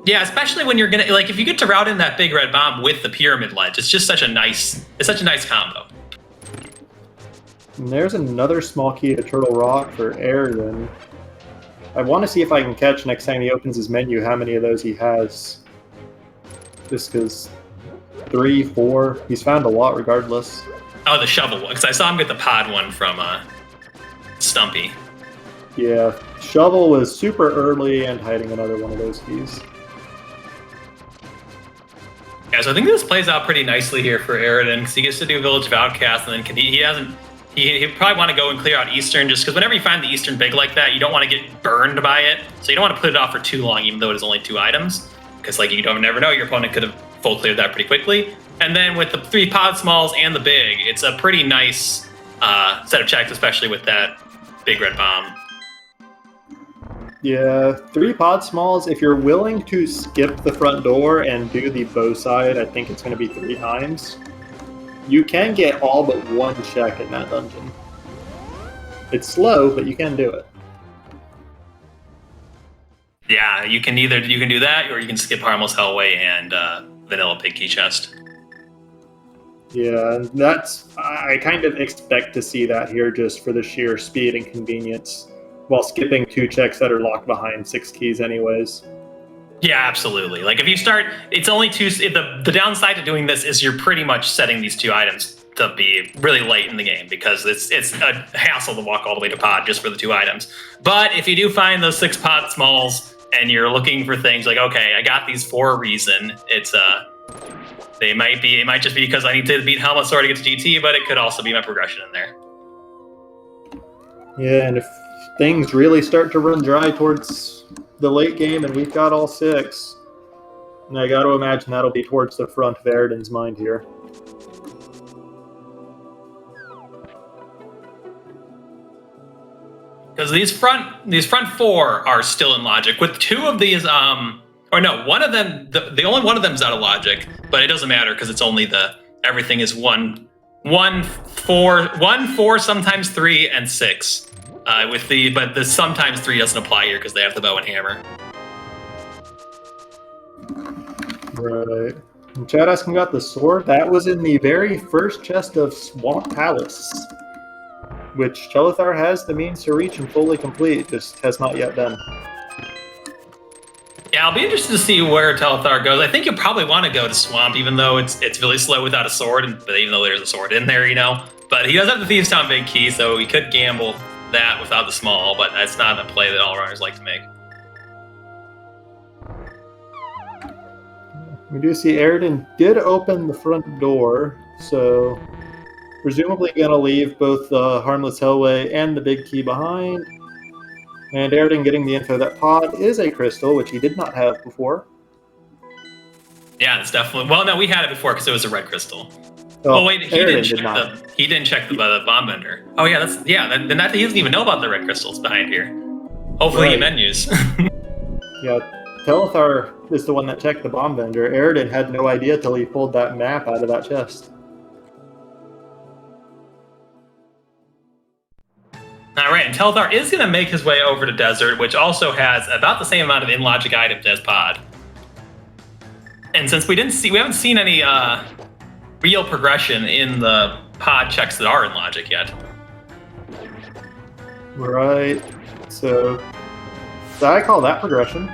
Yeah, especially when you're gonna if you get to route in that Big Red Bomb with the Pyramid Ledge, it's just such a nice combo. And there's another small key to Turtle Rock for Eradin. I want to see if I can catch next time he opens his menu how many of those he has. Just because 3, 4, he's found a lot regardless. Oh, the shovel one, because I saw him get the pod one from Stumpy. Yeah, shovel was super early and hiding another one of those keys. Yeah, so I think this plays out pretty nicely here for Eradin, because he gets to do Village of Outcasts, and then he probably want to go and clear out Eastern, just because whenever you find the Eastern big like that, you don't want to get burned by it, so you don't want to put it off for too long, even though it is only 2 items, because you never know, your opponent could have full cleared that pretty quickly. And then with the 3 pod smalls and the big, it's a pretty nice set of checks, especially with that Big Red Bomb. Yeah, 3 pod smalls, if you're willing to skip the front door and do the bow side, I think it's going to be 3 times. You can get all but 1 check in that dungeon. It's slow, but you can do it. Yeah, you can do that, or you can skip Harmless Hellway and Vanilla Pig Key Chest. Yeah, I kind of expect to see that here just for the sheer speed and convenience, while skipping 2 checks that are locked behind 6 keys anyways. Yeah, absolutely. If you start, it's only 2. The downside to doing this is you're pretty much setting these 2 items to be really late in the game, because it's a hassle to walk all the way to pod just for the 2 items. But if you do find those 6 pod smalls and you're looking for things okay, I got these for a reason. It might just be because I need to beat Helmasaur to get to GT, but it could also be my progression in there. Yeah, and if things really start to run dry towards the late game and we've got all 6, and I got to imagine that'll be towards the front of Eradin's mind here. Because these front 4 are still in logic. With 2 of these, one of them, the only one of them is out of logic, but it doesn't matter because it's only everything is 1, 4, sometimes 3, and 6. But the sometimes 3 doesn't apply here because they have the bow and hammer. Right. And Chad asking about the sword. That was in the very first chest of Swamp Palace, which Telethar has the means to reach and fully complete, just has not yet done. Yeah, I'll be interested to see where Telethar goes. I think you'll probably want to go to Swamp, even though it's really slow without a sword, but even though there's a sword in there, But he does have the Thieves' Town big key, so he could gamble that without the small, but that's not a play that all runners like to make. We do see Eradin did open the front door, so presumably going to leave both the Harmless Hellway and the big key behind. And Eradin getting the info that pod is a crystal, which he did not have before. Yeah, it's definitely... Well, no, we had it before because it was a red crystal. Oh, wait, he didn't check the bomb vendor. Oh, yeah, then he doesn't even know about the red crystals behind here. Hopefully he menus. Yeah, Telethar is the one that checked the bomb vendor. Eradin had no idea till he pulled that map out of that chest. All right, and Telethar is going to make his way over to Desert, which also has about the same amount of in-logic items as Pod. And since we haven't seen any real progression in the Pod checks that are in logic yet. Right. So I call that progression.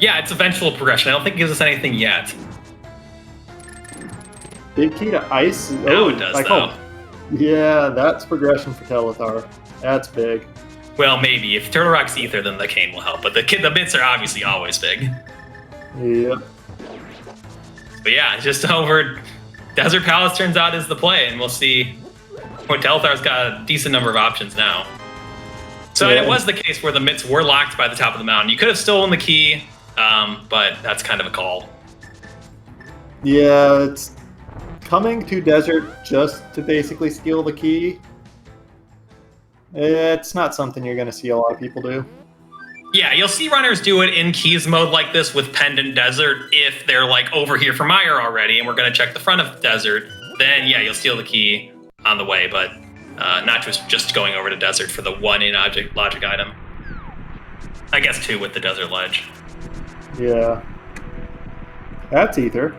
Yeah, it's eventual progression. I don't think it gives us anything yet. Big key to ice. Now it does, though. Yeah, that's progression for Telethar. That's big. Well, maybe. If Turtle Rock's Ether, then the cane will help. But the bits are obviously always big. Yep. But yeah, just over... Desert Palace turns out is the play, and we'll see. Well, Telethar's got a decent number of options now. So it was the case where the mitts were locked by the top of the mountain. You could have stolen the key, but that's kind of a call. Yeah, it's coming to Desert just to basically steal the key. It's not something you're going to see a lot of people do. Yeah, you'll see runners do it in keys mode like this with Pendant Desert if they're like over here for Mire already, and we're going to check the front of Desert. then yeah, you'll steal the key on the way, but not just going over to desert for the one in-object logic item. I guess 2 with the desert ledge. Yeah. That's Ether.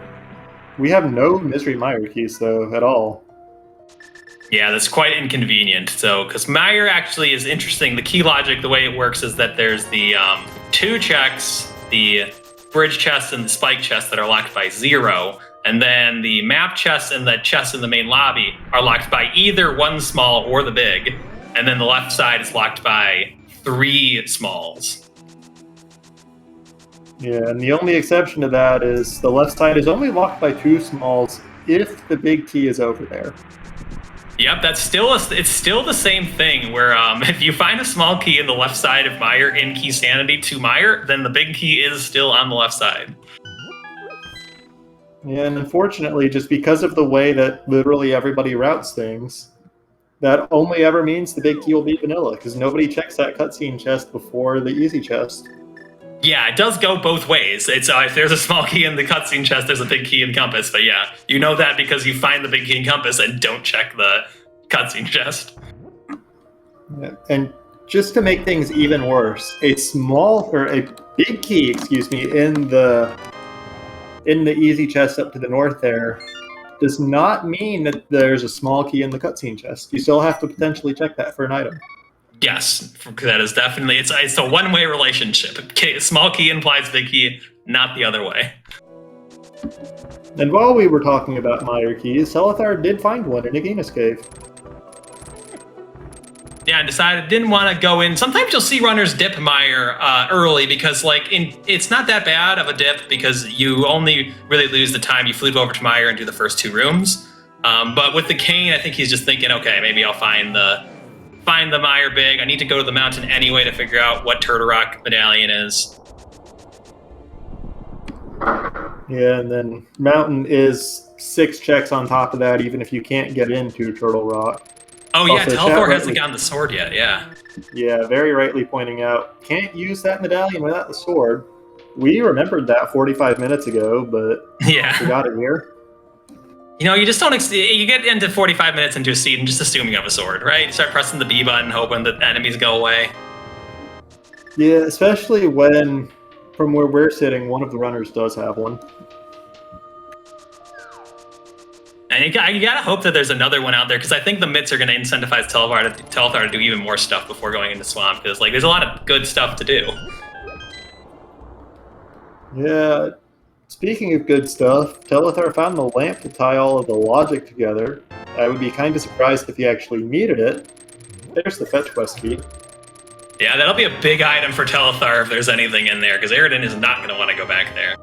We have no Misery Mire keys, though, at all. Yeah, that's quite inconvenient. So, because Mire actually is interesting. The key logic, the way it works is that there's the 2 checks, the bridge chest and the spike chest that are locked by 0. And then the map chest and the chest in the main lobby are locked by either 1 small or the big. And then the left side is locked by 3 smalls. Yeah, and the only exception to that is the left side is only locked by 2 smalls if the big key is over there. Yep, it's still the same thing where if you find a small key in the left side of Mire in Key Sanity to Mire, then the big key is still on the left side. Yeah, and unfortunately, just because of the way that literally everybody routes things, that only ever means the big key will be vanilla, because nobody checks that cutscene chest before the easy chest. Yeah, it does go both ways. It's if there's a small key in the cutscene chest, there's a big key in compass. But yeah, you know that because you find the big key in compass and don't check the cutscene chest. Yeah, and just to make things even worse, a big key, in the easy chest up to the north there does not mean that there's a small key in the cutscene chest. You still have to potentially check that for an item. Yes, that is definitely, it's a one-way relationship. Small key implies big key, not the other way. And while we were talking about Mire keys, Telethar did find one in a Gamus cave. Yeah, and decided didn't want to go in. Sometimes you'll see runners dip Mire early because it's not that bad of a dip because you only really lose the time you flew over to Mire and do the first 2 rooms. But with the Cane, I think he's just thinking, okay, maybe I'll find the Mire big. I need to go to the mountain anyway to figure out what Turtle Rock medallion is. Yeah, and then mountain is 6 checks on top of that, even if you can't get into Turtle Rock. Oh yeah, Also, Telethar hasn't gotten the sword yet, yeah. Yeah, very rightly pointing out, can't use that medallion without the sword. We remembered that 45 minutes ago, but yeah, we got it here. You know, you just don't, you get into 45 minutes into a seed and just assume you have a sword, right? You start pressing the B button, hoping that enemies go away. Yeah, especially when, from where we're sitting, one of the runners does have one. And you gotta hope that there's another one out there, because I think the mitts are gonna incentivize Telethar to do even more stuff before going into Swamp, because there's a lot of good stuff to do. Yeah, speaking of good stuff, Telethar found the lamp to tie all of the logic together. I would be kind of surprised if he actually needed it. There's the fetch quest key. Yeah, that'll be a big item for Telethar if there's anything in there, because Eradin is not going to want to go back there.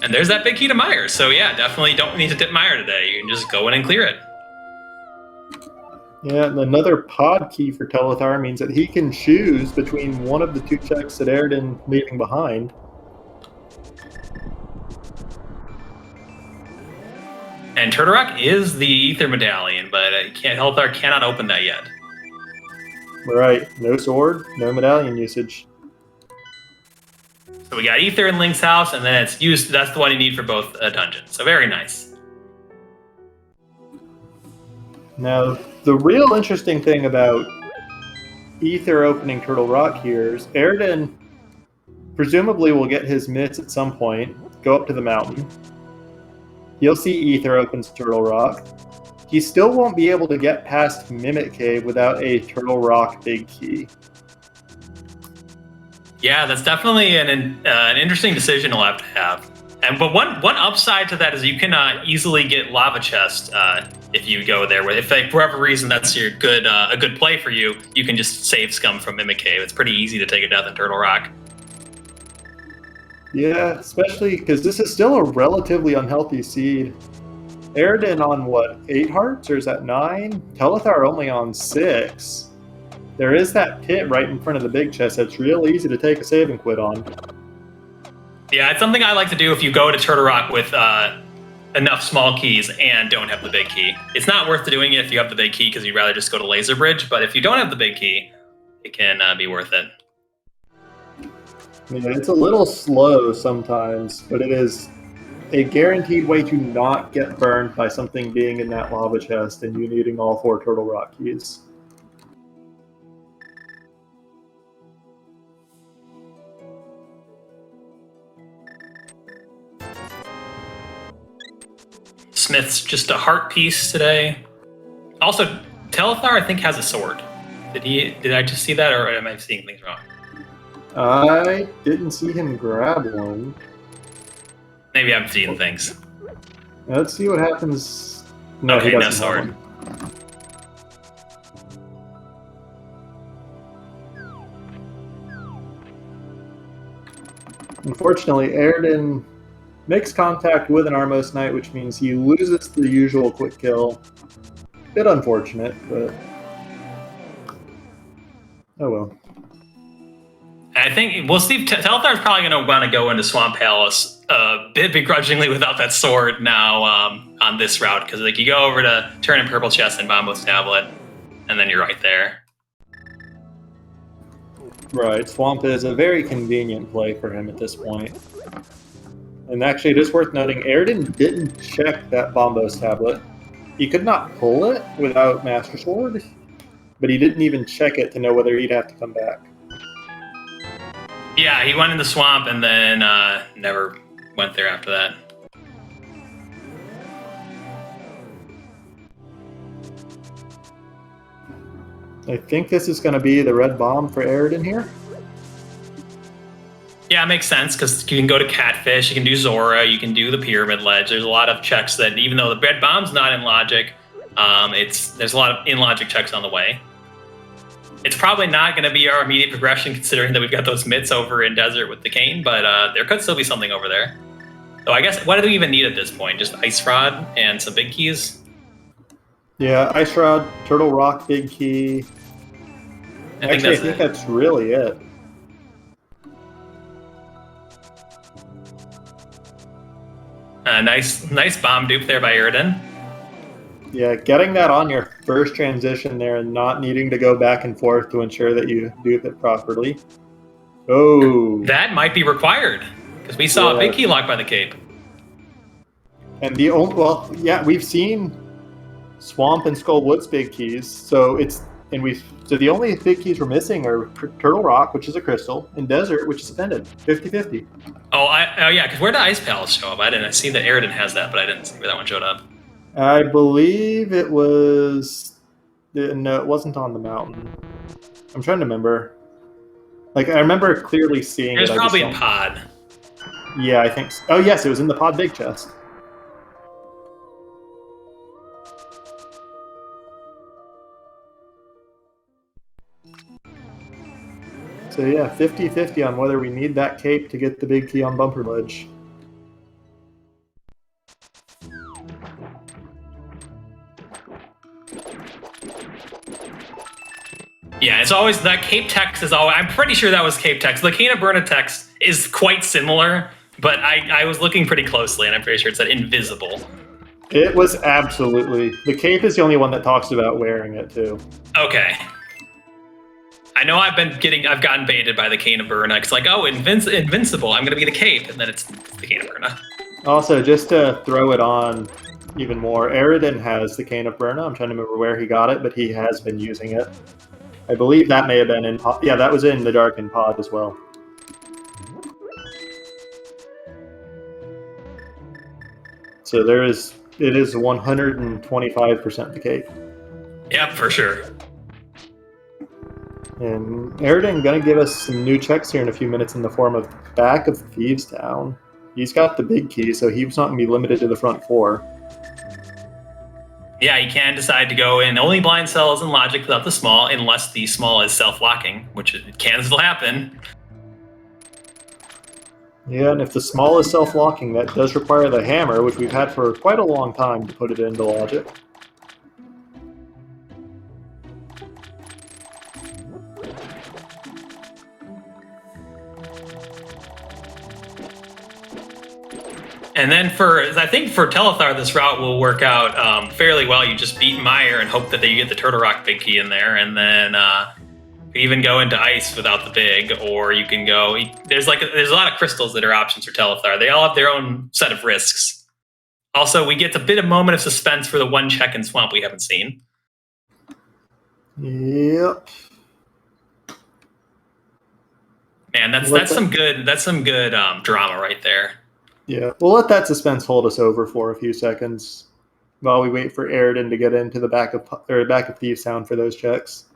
And there's that big key to Mire, so yeah, definitely don't need to dip Mire today. You can just go in and clear it. Yeah, and another pod key for Telethar means that he can choose between one of the 2 checks that Eradin leaving behind. And Turtle Rock is the Ether medallion, but Telethar cannot open that yet. Right, no sword, no medallion usage. So we got Ether in Link's house, and then it's used. That's the one you need for both dungeons. So very nice. Now, the real interesting thing about Ether opening Turtle Rock here is Eradin presumably will get his mitts at some point, go up to the mountain. He'll see Ether opens Turtle Rock. He still won't be able to get past Mimic Cave without a Turtle Rock big key. Yeah, that's definitely an interesting decision he'll have to have. But one upside to that is you can easily get Lava Chest if you go there. If for whatever reason that's a good play for you, you can just save scum from Mimic Cave. It's pretty easy to take a death in Turtle Rock. Yeah, especially because this is still a relatively unhealthy seed. Eradin on what, 8 hearts, or is that 9? Telethar only on 6. There is that pit right in front of the big chest that's real easy to take a save and quit on. Yeah, it's something I like to do if you go to Turtle Rock with enough small keys and don't have the big key. It's not worth doing it if you have the big key because you'd rather just go to Laser Bridge, but if you don't have the big key, it can be worth it. Yeah, it's a little slow sometimes, but it is a guaranteed way to not get burned by something being in that lava chest and you needing all 4 Turtle Rock keys. Smith's just a heart piece today. Also, Telethar, I think, has a sword. Did I just see that, or am I seeing things wrong? I didn't see him grab one. Maybe I'm seeing things. Let's see what happens. No, Okay, he no doesn't have sword. one. Unfortunately, Eradin makes contact with an Armos Knight, which means he loses the usual quick kill. Bit unfortunate, but oh well. I think we'll see. Telethar's probably going to want to go into Swamp Palace a bit begrudgingly without that sword now on this route, because like you go over to turn in Purple Chest and Bombo's Tablet, and then you're right there. Right, Swamp is a very convenient play for him at this point. And actually, it is worth noting, Eradin didn't check that Bombo's Tablet. He could not pull it without Master Sword, but he didn't even check it to know whether he'd have to come back. Yeah, he went in the swamp and then never went there after that. I think this is going to be the red bomb for Eradin here. Yeah, it makes sense, because you can go to Catfish, you can do Zora, you can do the Pyramid Ledge. There's a lot of checks that, even though the red bomb's not in logic, there's a lot of in-logic checks on the way. It's probably not going to be our immediate progression, considering that we've got those mitts over in Desert with the cane, but there could still be something over there. So I guess, what do we even need at this point? Just Ice Rod and some big keys? Yeah, Ice Rod, Turtle Rock, Big Key. I think that's really it. Nice bomb dupe there by Eradin. Yeah, getting that on your first transition there and not needing to go back and forth to ensure that you dupe it properly. Oh. That might be required, because we saw a big key lock by the cape. And the only, well, yeah, we've seen Swamp and Skull Woods big keys, so the only big keys we're missing are Turtle Rock, which is a crystal, and Desert, which is Pendant. 50-50. Oh yeah, because where did Ice Palace show up? I see that Eradin has that, but I didn't see where that one showed up. I believe it was... No, it wasn't on the mountain. I'm trying to remember. Like, I remember clearly seeing it. It was probably in Pod. Yeah, I think so. Oh, yes, it was in the Pod Big Chest. So yeah, 50-50 on whether we need that cape to get the big key on Bumper Ledge. Yeah, it's always, that cape text is always, I'm pretty sure that was cape text. The Cana Burna text is quite similar, but I was looking pretty closely, and I'm pretty sure it said invisible. It was absolutely. The cape is the only one that talks about wearing it, too. Okay. I know I've gotten baited by the Cana Burna. It's like, oh, invincible, I'm going to be the cape, and then it's the Cana Burna. Also, just to throw it on even more, Eradin has the Cane of Burna. I'm trying to remember where he got it, but he has been using it. I believe that may have been in Pod. Yeah, that was in the Darkened Pod as well. So it is 125% the cape. Yep, for sure. And Eradin gonna give us some new checks here in a few minutes in the form of back of Thieves Town. He's got the big key, so he's not gonna be limited to the front 4. Yeah, you can decide to go in only blind cells and logic without the small, unless the small is self-locking, which it can still happen. Yeah, and if the small is self-locking, that does require the hammer, which we've had for quite a long time to put it into logic. And then I think for Telethar, this route will work out fairly well. You just beat Meyer and hope that you get the Turtle Rock big key in there, and then can even go into ice without the big, or you can go. There's a lot of crystals that are options for Telethar. They all have their own set of risks. Also, we get a bit of moment of suspense for the one check in swamp we haven't seen. Yep. Man, that's some good drama right there. Yeah, we'll let that suspense hold us over for a few seconds while we wait for Eradin to get into the back of Thieves Town for those checks.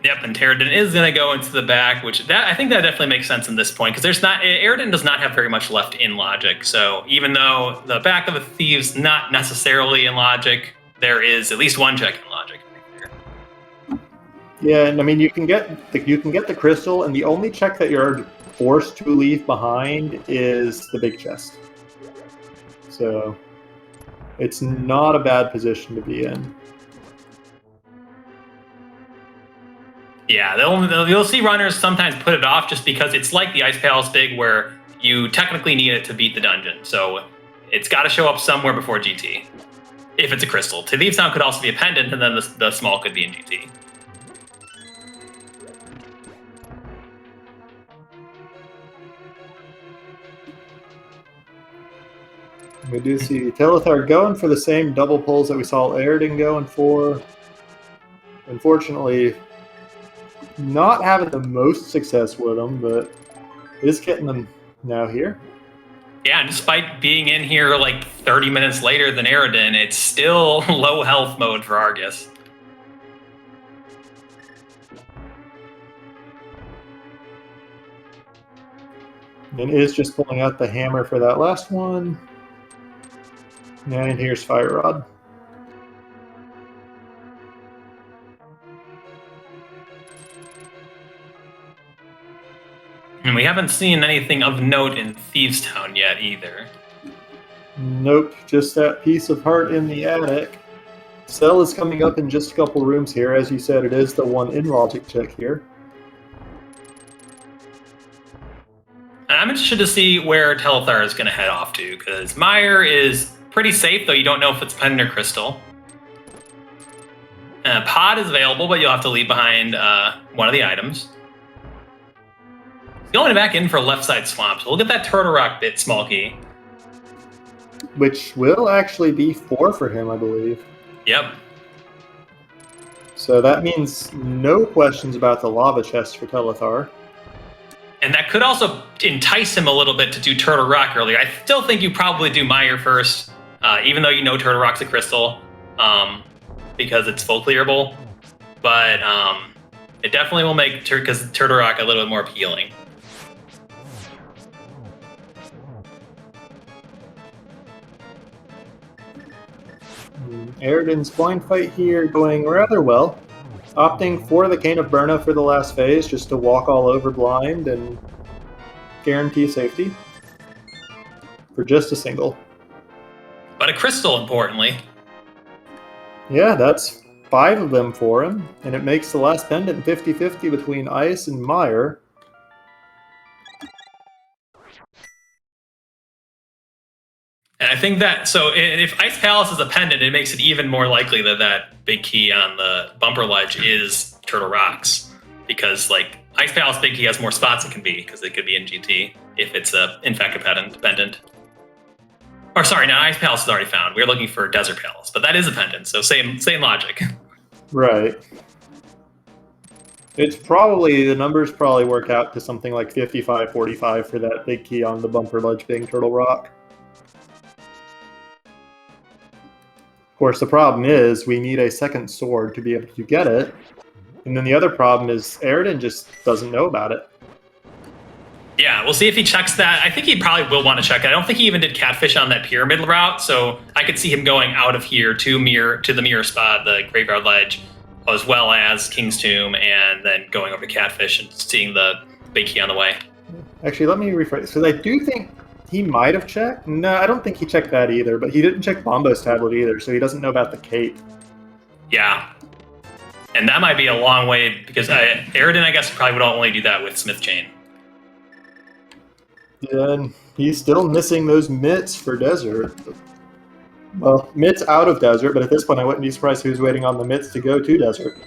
Yep, and Eradin is going to go into the back, which I think that definitely makes sense in this point, because Eradin does not have very much left in logic. So even though the back of the Thieves not necessarily in logic, there is at least one check in logic. Yeah, and I mean you can get the crystal, and the only check that you're forced to leave behind is the big chest. So it's not a bad position to be in. Yeah, you'll see runners sometimes put it off just because it's like the Ice Palace Big, where you technically need it to beat the dungeon. So it's got to show up somewhere before GT. If it's a crystal. Thieves Town could also be a pendant, and then the small could be in GT. We do see Telethar going for the same double pulls that we saw Eradin going for. Unfortunately, not having the most success with them, but is getting them now here. Yeah, and despite being in here like 30 minutes later than Eradin, it's still low health mode for Argus. And is just pulling out the hammer for that last one. And here's Fire Rod. And we haven't seen anything of note in Thieves Town yet either. Nope, just that piece of heart in the attic. Cell is coming up in just a couple rooms here. As you said, it is the one in logic check here. And I'm interested to see where Telethar is going to head off to, because Meyer is pretty safe, though you don't know if it's pendant or crystal. Pod is available, but you'll have to leave behind one of the items. He's going back in for left side swamp, so we'll get that Turtle Rock bit, small key. Which will actually be 4 for him, I believe. Yep. So that means no questions about the lava chest for Telethar. And that could also entice him a little bit to do Turtle Rock earlier. I still think you probably do Meyer first, even though you know Turtle Rock's a crystal, because it's full clearable. But it definitely will make Turtle Rock a little bit more appealing. Eradin's blind fight here going rather well. Opting for the Cane of Burna for the last phase, just to walk all over blind and guarantee safety. For just a single. But a crystal, importantly. Yeah, that's 5 of them for him, and it makes the last pendant 50-50 between Ice and Meyer. And I think that, so if Ice Palace is a pendant, it makes it even more likely that that big key on the bumper ledge is Turtle Rocks. Because, like, Ice Palace big key has more spots it can be, because it could be in GT if it's in fact a pendant. Or sorry, no, Ice Palace is already found. We're looking for Desert Palace, but that is a pendant, so same logic. Right. It's probably, the numbers probably work out to something like 55-45 for that big key on the bumper ledge being Turtle Rock. Of course, the problem is we need a second sword to be able to get it. And then the other problem is Eradin just doesn't know about it. Yeah, we'll see if he checks that. I think he probably will want to check it. I don't think he even did Catfish on that pyramid route, so I could see him going out of here to the mirror spot, the Graveyard Ledge, as well as King's Tomb, and then going over to Catfish and seeing the big key on the way. Actually, let me rephrase, because I do think he might have checked. No, I don't think he checked that either, but he didn't check Bombo's tablet either, so he doesn't know about the cape. Yeah. And that might be a long way, because Eradin, I guess, probably would only do that with Smith Chain. Yeah, and he's still missing those mitts for Desert. Well, Mitt's out of desert, but at this point I wouldn't be surprised who's waiting on the Mitts to go to desert.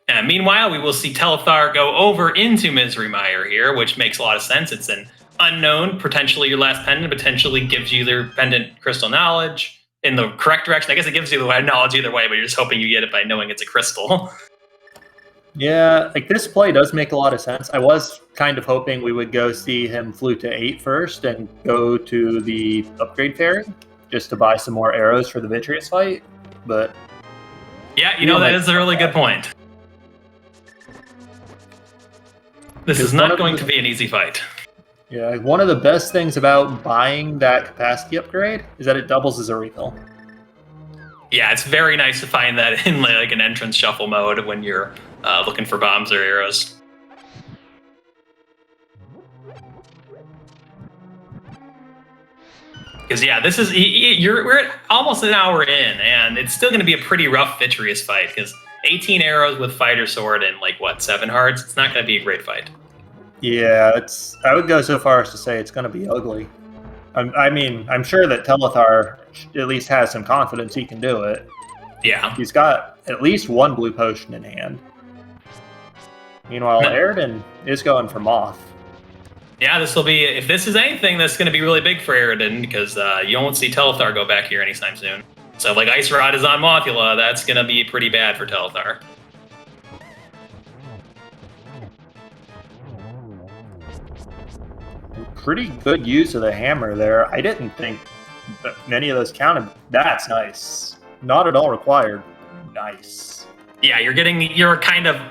And meanwhile, we will see Telethar go over into Misery Mire here, which makes a lot of sense. It's an unknown, potentially your last pendant, potentially gives you their pendant crystal knowledge in the correct direction. I guess it gives you the knowledge either way, but you're just hoping you get it by knowing it's a crystal. Yeah, like this play does make a lot of sense. I was kind of hoping we would go see him flute to 8 first and go to the upgrade fairy just to buy some more arrows for the Vitreous fight, but yeah, you know, that is a really good point. This is not going to be an easy fight. Yeah, one of the best things about buying that capacity upgrade is that it doubles as a refill. Yeah, it's very nice to find that in like an entrance shuffle mode when you're looking for bombs or arrows. Because yeah, this is we're almost an hour in, and it's still going to be a pretty rough Vitreous fight. Because 18 arrows with fighter sword and like what 7 hearts, it's not going to be a great fight. Yeah, I would go so far as to say it's going to be ugly. I mean, I'm sure that Telethar at least has some confidence he can do it. Yeah, He's got at least 1 blue potion in hand. Meanwhile, Eradin is going for Moth. Yeah, this will be, if this is anything, that's going to be really big for Eradin, because you won't see Telethar go back here anytime soon. So, like, Ice Rod is on Mothula, that's going to be pretty bad for Telethar. Pretty good use of the hammer there. I didn't think that many of those counted. That's nice. Not at all required. Nice. Yeah, you're kind of,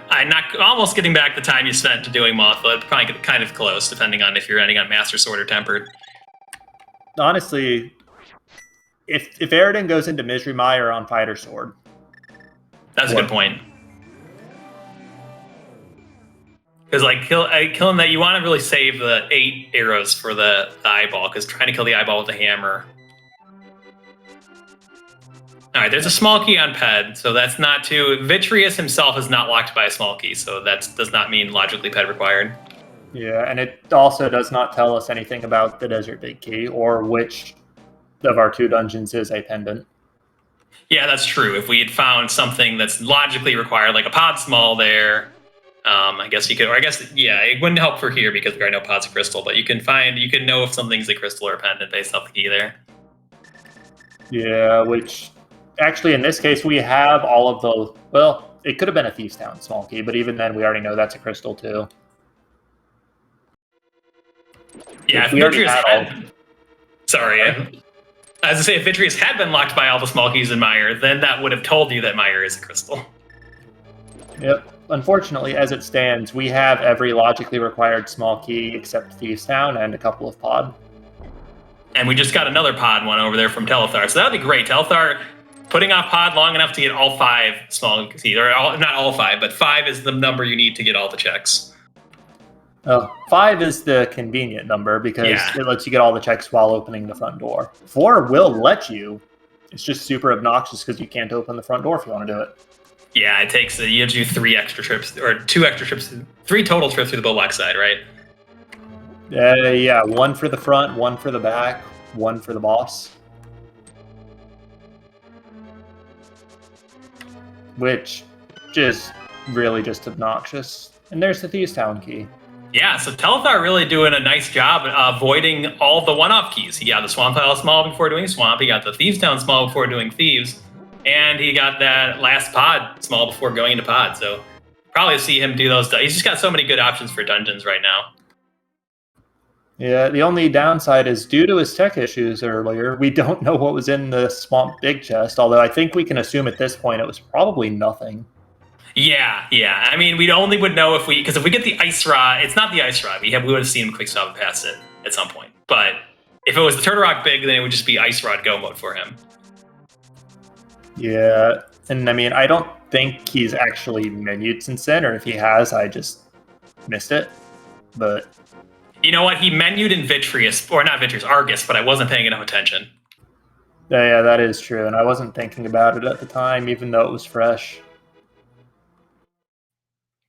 almost getting back the time you spent doing Mothula. Probably kind of close, depending on if you're ending on Master Sword or Tempered. Honestly, if Eradin goes into Misery Mire on Fighter Sword. That's a good point. Because like killing that, you want to really save the 8 arrows for the eyeball, because trying to kill the eyeball with a hammer. All right, there's a small key on Ped, so that's not too... Vitreous himself is not locked by a small key, so that does not mean logically Ped required. Yeah, and it also does not tell us anything about the Desert Big Key or which of our 2 dungeons is a pendant. Yeah, that's true. If we had found something that's logically required, like a pod small there, I guess you could, or I guess, yeah, it wouldn't help for here because there are no pods of crystal, but you can know if something's a crystal or a pendant based off the key there. Yeah, which... Actually, in this case, we have all of the... Well, it could have been a Thieves Town small key, but even then, we already know that's a crystal, too. Yeah, if Vitreous had... Sorry, as I say, if Vitreous had been locked by all the small keys in Mire, then that would have told you that Mire is a crystal. Yep. Unfortunately, as it stands, we have every logically required small key except Thieves Town and a couple of pod. And we just got another pod one over there from Telethar, so that would be great. Telethar... Putting off pod long enough to get all 5 small keys, or not all 5, but 5 is the number you need to get all the checks. 5 is the convenient number because it lets you get all the checks while opening the front door. 4 will let you. It's just super obnoxious because you can't open the front door if you want to do it. Yeah, it takes, you have to do 3 extra trips, or 2 extra trips, 3 total trips through the Bulwark side, right? Yeah, 1 for the front, 1 for the back, 1 for the boss. Which is really just obnoxious. And there's the Thieves Town key. Yeah, so Telethar really doing a nice job avoiding all the one-off keys. He got the Swamp Isle small before doing Swamp, he got the Thieves Town small before doing Thieves, and he got that last pod small before going into pod. So probably see him do those. He's just got so many good options for dungeons right now. Yeah, the only downside is due to his tech issues earlier, we don't know what was in the Swamp Big Chest, although I think we can assume at this point it was probably nothing. Yeah. I mean, we only would know if we get the Ice Rod, it's not the Ice Rod. We would have seen him quick stop and pass it at some point. But if it was the Turtle Rock Big, then it would just be Ice Rod go mode for him. Yeah, and I mean, I don't think he's actually menued since then, or if he has, I just missed it. But... You know what? He menued in Vitreous, or not Vitreous, Argus, but I wasn't paying enough attention. Yeah, that is true, and I wasn't thinking about it at the time, even though it was fresh.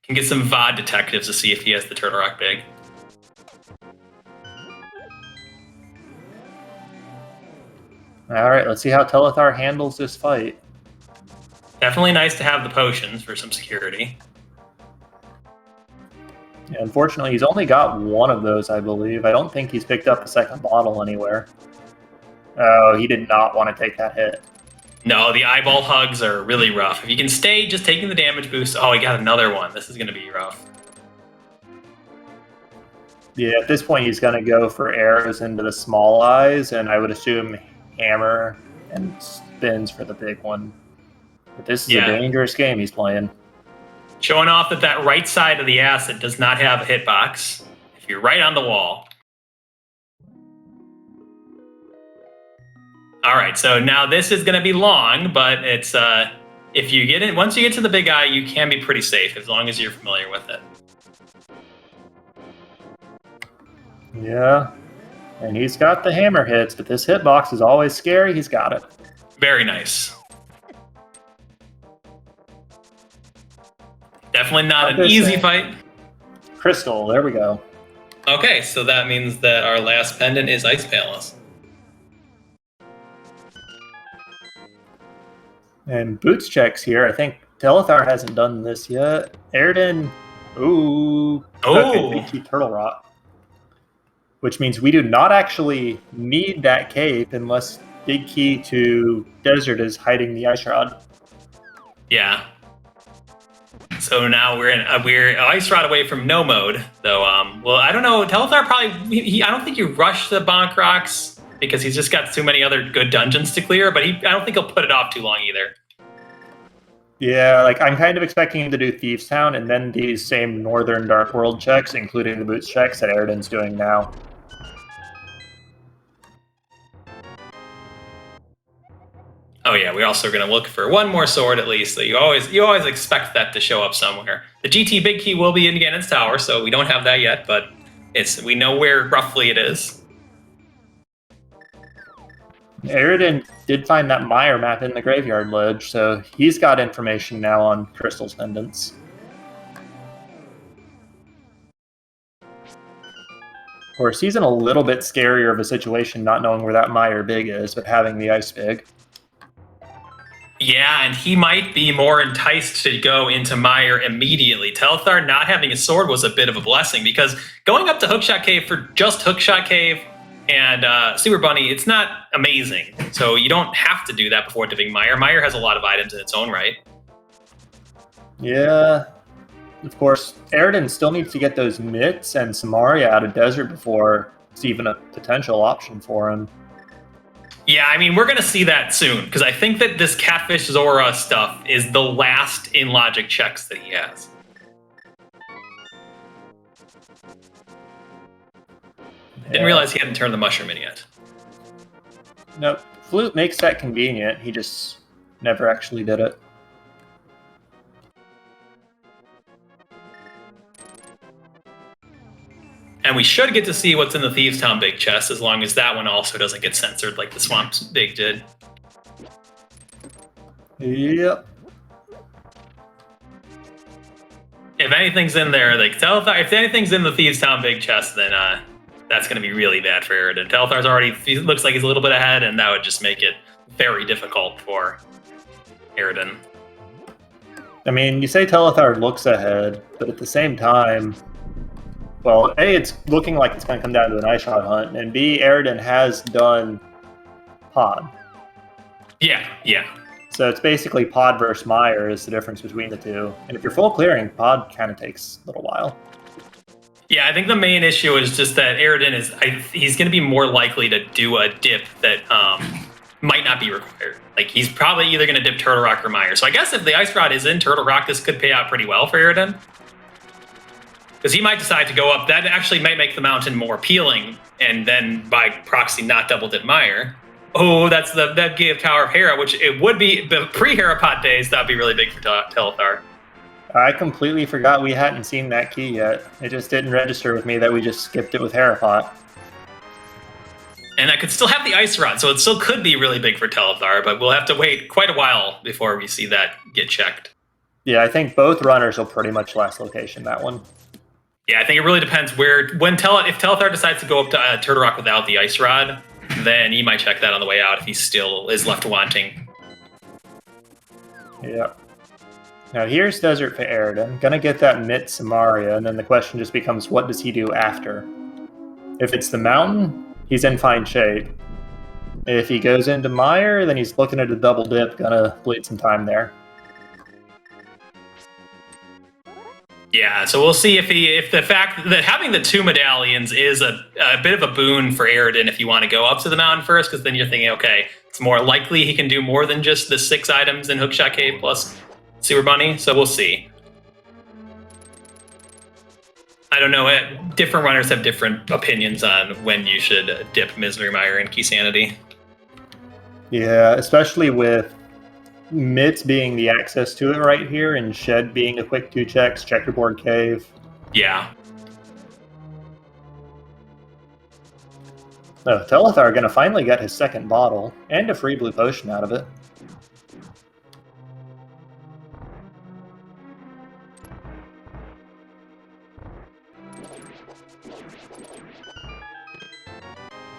Can get some VOD detectives to see if he has the Turtle Rock Big. All right, let's see how Telethar handles this fight. Definitely nice to have the potions for some security. Yeah, unfortunately, he's only got one of those, I believe. I don't think he's picked up a second bottle anywhere. Oh, he did not want to take that hit. No, the eyeball hugs are really rough. If you can stay just taking the damage boost... Oh, he got another one. This is going to be rough. Yeah, at this point, he's going to go for arrows into the small eyes, and I would assume hammer and spins for the big one. But this is a dangerous game he's playing. Showing off that that right side of the acid does not have a hitbox. If you're right on the wall. All right, so now this is going to be long, but it's if you get in, once you get to the big eye, you can be pretty safe as long as you're familiar with it. Yeah, and he's got the hammer hits, but this hitbox is always scary. He's got it. Very nice. Definitely not an easy fight. Crystal, there we go. Okay, so that means that our last pendant is Ice Palace. And boots checks here. I think Telethar hasn't done this yet. Eradin, big key Turtle Rock. Which means we do not actually need that cape unless big key to desert is hiding the ice rod. Yeah. So now we're ice rod away from no mode, though. Well, I don't know. Telethar probably I don't think you rush the Bonk Rocks because he's just got too many other good dungeons to clear. But I don't think he'll put it off too long either. Yeah, like I'm kind of expecting him to do Thieves Town and then these same Northern Dark World checks, including the boots checks that Eradin's doing now. Oh yeah, we're also going to look for one more sword at least. So you always expect that to show up somewhere. The GT big key will be in Ganon's tower, so we don't have that yet, but we know where roughly it is. Eradin did find that Meyer map in the graveyard ledge, so he's got information now on Crystal's pendants. Of course, he's in a little bit scarier of a situation not knowing where that Meyer big is, but having the ice big. Yeah, and he might be more enticed to go into Meyer immediately. Telethar not having a sword was a bit of a blessing because going up to Hookshot Cave for just Hookshot Cave and Super Bunny, it's not amazing. So you don't have to do that before dipping Meyer. Meyer has a lot of items in its own right. Yeah. Of course, Eradin still needs to get those mitts and Samaria out of desert before it's even a potential option for him. Yeah, I mean, we're going to see that soon, because I think that this Catfish Zora stuff is the last in logic checks that he has. Didn't realize he hadn't turned the mushroom in yet. Nope. Flute makes that convenient. He just never actually did it. And we should get to see what's in the Thieves Town big chest, as long as that one also doesn't get censored like the Swamp's big did. Yep. If anything's in there, like Telethar, if anything's in the Thieves Town big chest, then that's going to be really bad for Eradin. Telethar's he looks like he's a little bit ahead, and that would just make it very difficult for Eradin. I mean, you say Telethar looks ahead, but at the same time, well, A, it's looking like it's going to come down to an ice rod hunt, and B, Eradin has done pod. Yeah. So it's basically pod versus Meyer is the difference between the two. And if you're full clearing, pod kind of takes a little while. Yeah, I think the main issue is just that Eradin he's going to be more likely to do a dip that might not be required. Like, he's probably either going to dip Turtle Rock or Meyer. So I guess if the Ice Rod is in Turtle Rock, this could pay out pretty well for Eradin. Because he might decide to go up. That actually might make the mountain more appealing, and then by proxy not double dip Meyer. Oh, that gave Tower of Hera, which it would be the pre-Hera pot days. That'd be really big for Telethar. I completely forgot we hadn't seen that key yet. It just didn't register with me that we just skipped it with Herapot. And that could still have the Ice Rod, so it still could be really big for Telethar, but we'll have to wait quite a while before we see that get checked. Yeah, I think both runners will pretty much last location, that one. Yeah, I think it really depends if Telethar decides to go up to Turtle Rock without the Ice Rod, then he might check that on the way out if he still is left wanting. Yeah. Now here's Desert for Eradin. Gonna get that Mit Samaria, and then the question just becomes, what does he do after? If it's the mountain, he's in fine shape. If he goes into Mire, then he's looking at a double dip, gonna bleed some time there. Yeah, so we'll see if the fact that having the 2 medallions is a bit of a boon for Eradin if you want to go up to the mountain first, because then you're thinking, okay, it's more likely he can do more than just the 6 items in Hookshot Cave plus Sewer Bunny, so we'll see. I don't know, different runners have different opinions on when you should dip Misery Mire and Key Sanity. Yeah, especially with Mitts being the access to it right here, and Shed being a quick 2 checks, Checkerboard Cave. Yeah. Oh, Telethar gonna finally get his 2nd bottle, and a free blue potion out of it.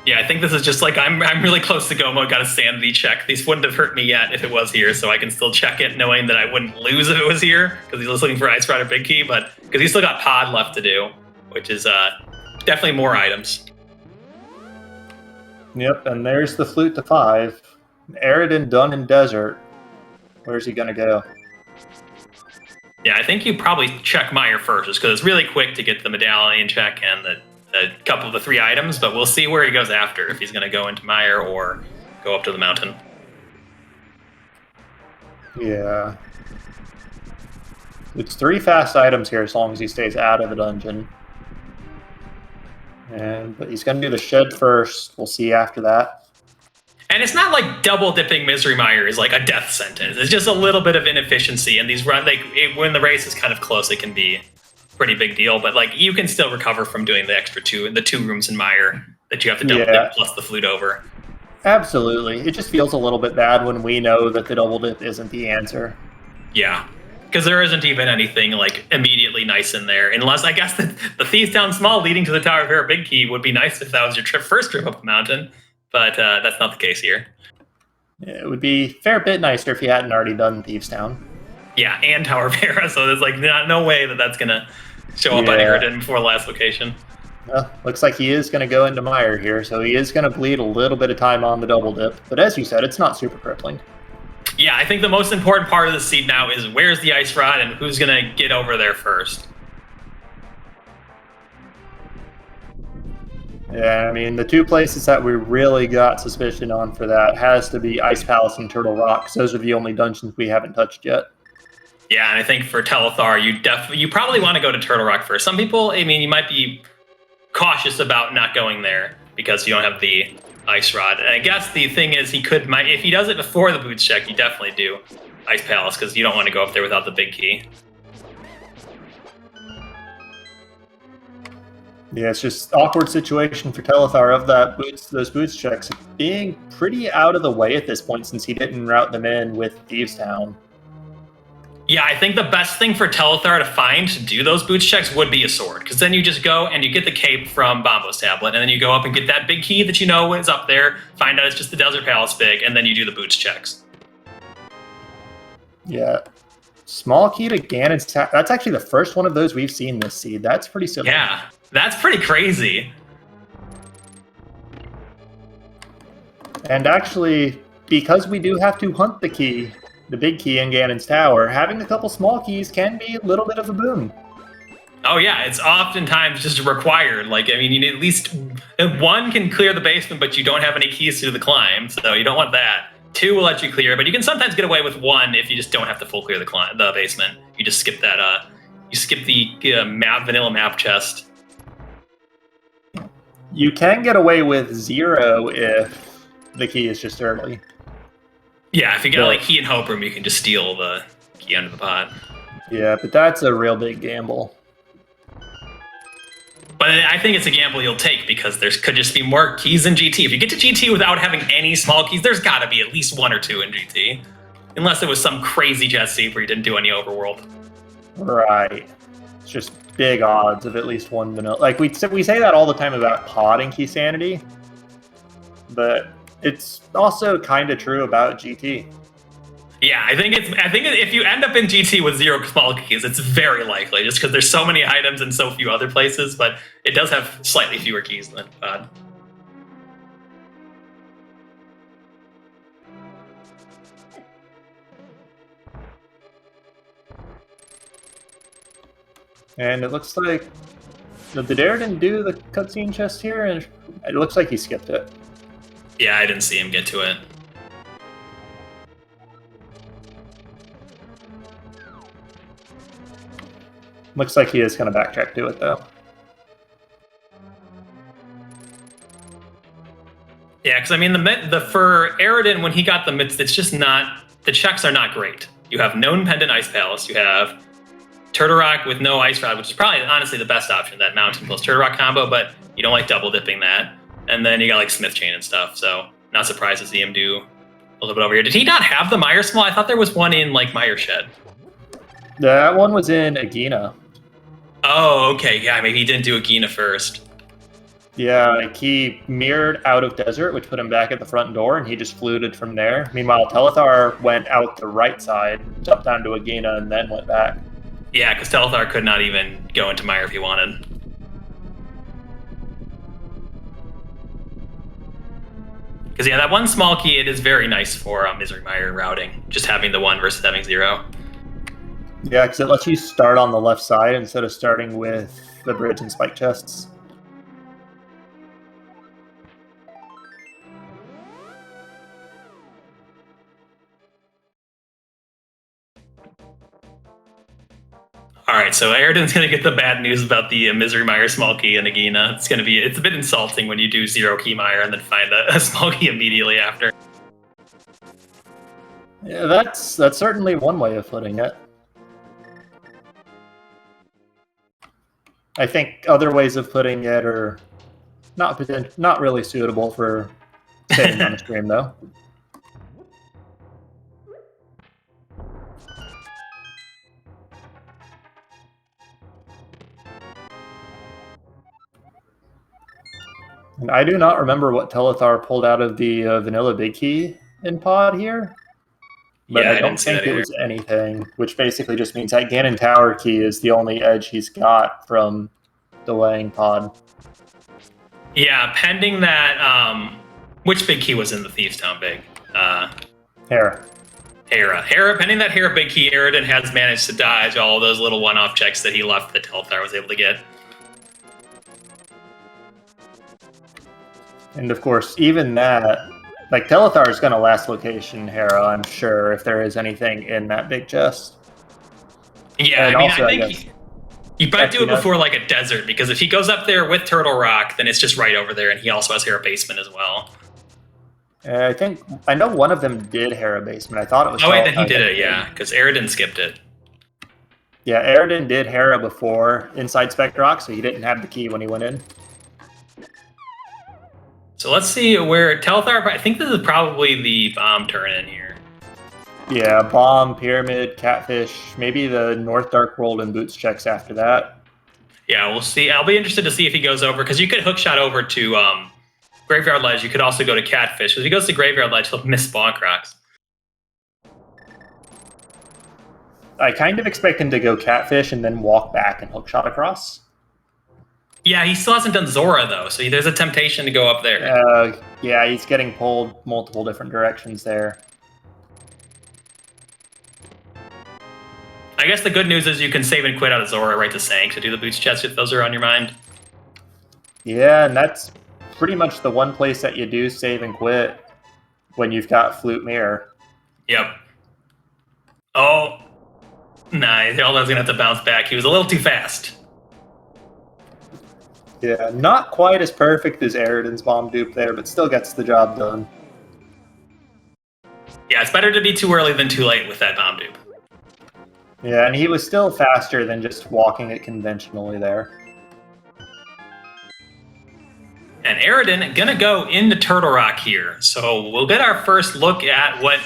Yeah, I think this is just like, I'm really close to go mode, got a sanity check. These wouldn't have hurt me yet if it was here, so I can still check it knowing that I wouldn't lose if it was here, because he's looking for Ice Rider Big Key, but because he's still got Pod left to do, which is definitely more items. Yep, and there's the Flute to 5. Eradin done in Desert. Where's he gonna go? Yeah, I think you probably check Mire first, just because it's really quick to get the medallion check and a couple of the 3 items, but we'll see where he goes after, if he's going to go into Mire or go up to the mountain. Yeah. It's 3 fast items here as long as he stays out of the dungeon. But he's going to do the Shed first. We'll see after that. And it's not like double dipping Misery Mire is like a death sentence. It's just a little bit of inefficiency, and these when the race is kind of close, it can be pretty big deal, but like you can still recover from doing the extra 2 rooms in Mire that you have to double dip plus the flute over. Absolutely. It just feels a little bit bad when we know that the double dip isn't the answer. Yeah, because there isn't even anything like immediately nice in there, unless I guess the Thieves Town Small leading to the Tower of Hera Big Key would be nice if that was your first trip up the mountain, but that's not the case here. Yeah, it would be a fair bit nicer if you hadn't already done Thieves Town. Yeah, and Tower of Hera, so there's like no way that's gonna show up on Eradin before the last location. Well, looks like he is going to go into Mire here, so he is going to bleed a little bit of time on the double dip. But as you said, it's not super crippling. Yeah, I think the most important part of the seed now is where's the Ice Rod and who's going to get over there first. Yeah, I mean, the 2 places that we really got suspicion on for that has to be Ice Palace and Turtle Rock, because those are the only dungeons we haven't touched yet. Yeah, and I think for Telethar, you probably want to go to Turtle Rock first. Some people, I mean, you might be cautious about not going there because you don't have the Ice Rod. And I guess the thing is, if he does it before the boots check, you definitely do Ice Palace because you don't want to go up there without the big key. Yeah, it's just awkward situation for Telethar of those boots checks being pretty out of the way at this point since he didn't route them in with Thieves Town. Yeah, I think the best thing for Telethar to find to do those boots checks would be a sword, because then you just go and you get the cape from Bombo's tablet, and then you go up and get that big key that you know is up there, find out it's just the Desert Palace big, and then you do the boots checks. Yeah. Small key to Ganon's that's actually the first one of those we've seen this seed. That's pretty simple. Yeah, that's pretty crazy. And actually, because we do have to hunt the key, the big key in Ganon's tower, having a couple small keys can be a little bit of a boon. Oh yeah, it's oftentimes just required. Like, I mean, you need at least one can clear the basement, but you don't have any keys to the climb, so you don't want that. 2 will let you clear, but you can sometimes get away with 1 if you just don't have to full clear the basement. You just skip that. You skip the vanilla map chest. You can get away with 0 if the key is just early. Yeah, if you got like Key and Hope Room, you can just steal the key under the pot. Yeah, but that's a real big gamble. But I think it's a gamble you'll take because there could just be more keys in GT. If you get to GT without having any small keys, there's got to be at least 1 or 2 in GT. Unless it was some crazy jet seed where you didn't do any overworld. Right. It's just big odds of at least 1 vanilla. Like, we say that all the time about pod and Key Sanity. but it's also kind of true about GT. Yeah, I think if you end up in GT with 0 small keys, it's very likely, just because there's so many items and so few other places, but it does have slightly fewer keys than COD. And it looks like did Eradin do the cutscene chest here? And it looks like he skipped it. Yeah, I didn't see him get to it. Looks like he is going to backtrack to it, though. Yeah, because I mean, for Eradin, when he got the mitts, it's just not, the checks are not great. You have known pendant ice palace, you have Turtle Rock with no ice rod, which is probably honestly the best option, that mountain plus Turtle Rock combo, but you don't like double dipping that. And then you got like Smith Chain and stuff, so not surprised to see him do a little bit over here. Did he not have the Meyer Small? I thought there was one in like Meyer Shed. That one was in Agena. Oh, okay, yeah, maybe he didn't do Agena first. Yeah, like he mirrored out of Desert, which put him back at the front door, and he just fluted from there. Meanwhile, Telethar went out the right side, jumped down to Agena, and then went back. Yeah, because Telethar could not even go into Meyer if he wanted. Because yeah, that one small key, it is very nice for Misery Mire routing, just having the 1 versus having 0. Yeah, because it lets you start on the left side instead of starting with the bridge and spike chests. All right, so Eradin's going to get the bad news about the Misery Mire small key in Agena. It's a bit insulting when you do 0 key Mire and then find a small key immediately after. Yeah, that's certainly one way of putting it. I think other ways of putting it are not really suitable for saying on the stream, though. And I do not remember what Telethar pulled out of the vanilla big key in pod here. But Yeah, I don't think it was anything, which basically just means that Ganon Tower key is the only edge he's got from delaying pod. Yeah, pending that, which big key was in the Thieves Town big? Hera. Pending that Hera big key, Eradin has managed to dodge all those little one-off checks that he left that Telethar was able to get. And of course, even that, like Telethar is going to last location Hera, I'm sure, if there is anything in that big chest. Yeah, and I mean, also, I think he might do it before like a desert, because if he goes up there with Turtle Rock, then it's just right over there, and he also has Hera Basement as well. I know one of them did Hera Basement. I thought it was. Oh wait, then he did it, yeah, because Eradin skipped it. Yeah, Eradin did Hera before inside Spec Rock, so he didn't have the key when he went in. So let's see where Telethar. I think this is probably the bomb turn in here. Yeah, bomb, pyramid, catfish, maybe the North Dark World and boots checks after that. Yeah, we'll see. I'll be interested to see if he goes over, because you could hookshot over to Graveyard Ledge. You could also go to Catfish. If he goes to Graveyard Ledge, he'll miss Spawn Crocs. I kind of expect him to go Catfish and then walk back and hookshot across. Yeah, he still hasn't done Zora, though, so there's a temptation to go up there. Yeah, he's getting pulled multiple different directions there. I guess the good news is you can save and quit out of Zora right to Sank to do the boots chest if those are on your mind. Yeah, and that's pretty much the one place that you do save and quit when you've got Flute Mirror. Yep. Oh, nice. Zelda's going to have to bounce back. He was a little too fast. Yeah, not quite as perfect as Eradin's bomb dupe there, but still gets the job done. Yeah, it's better to be too early than too late with that bomb dupe. Yeah, and he was still faster than just walking it conventionally there. And Eradin gonna go into Turtle Rock here. So we'll get our first look at what...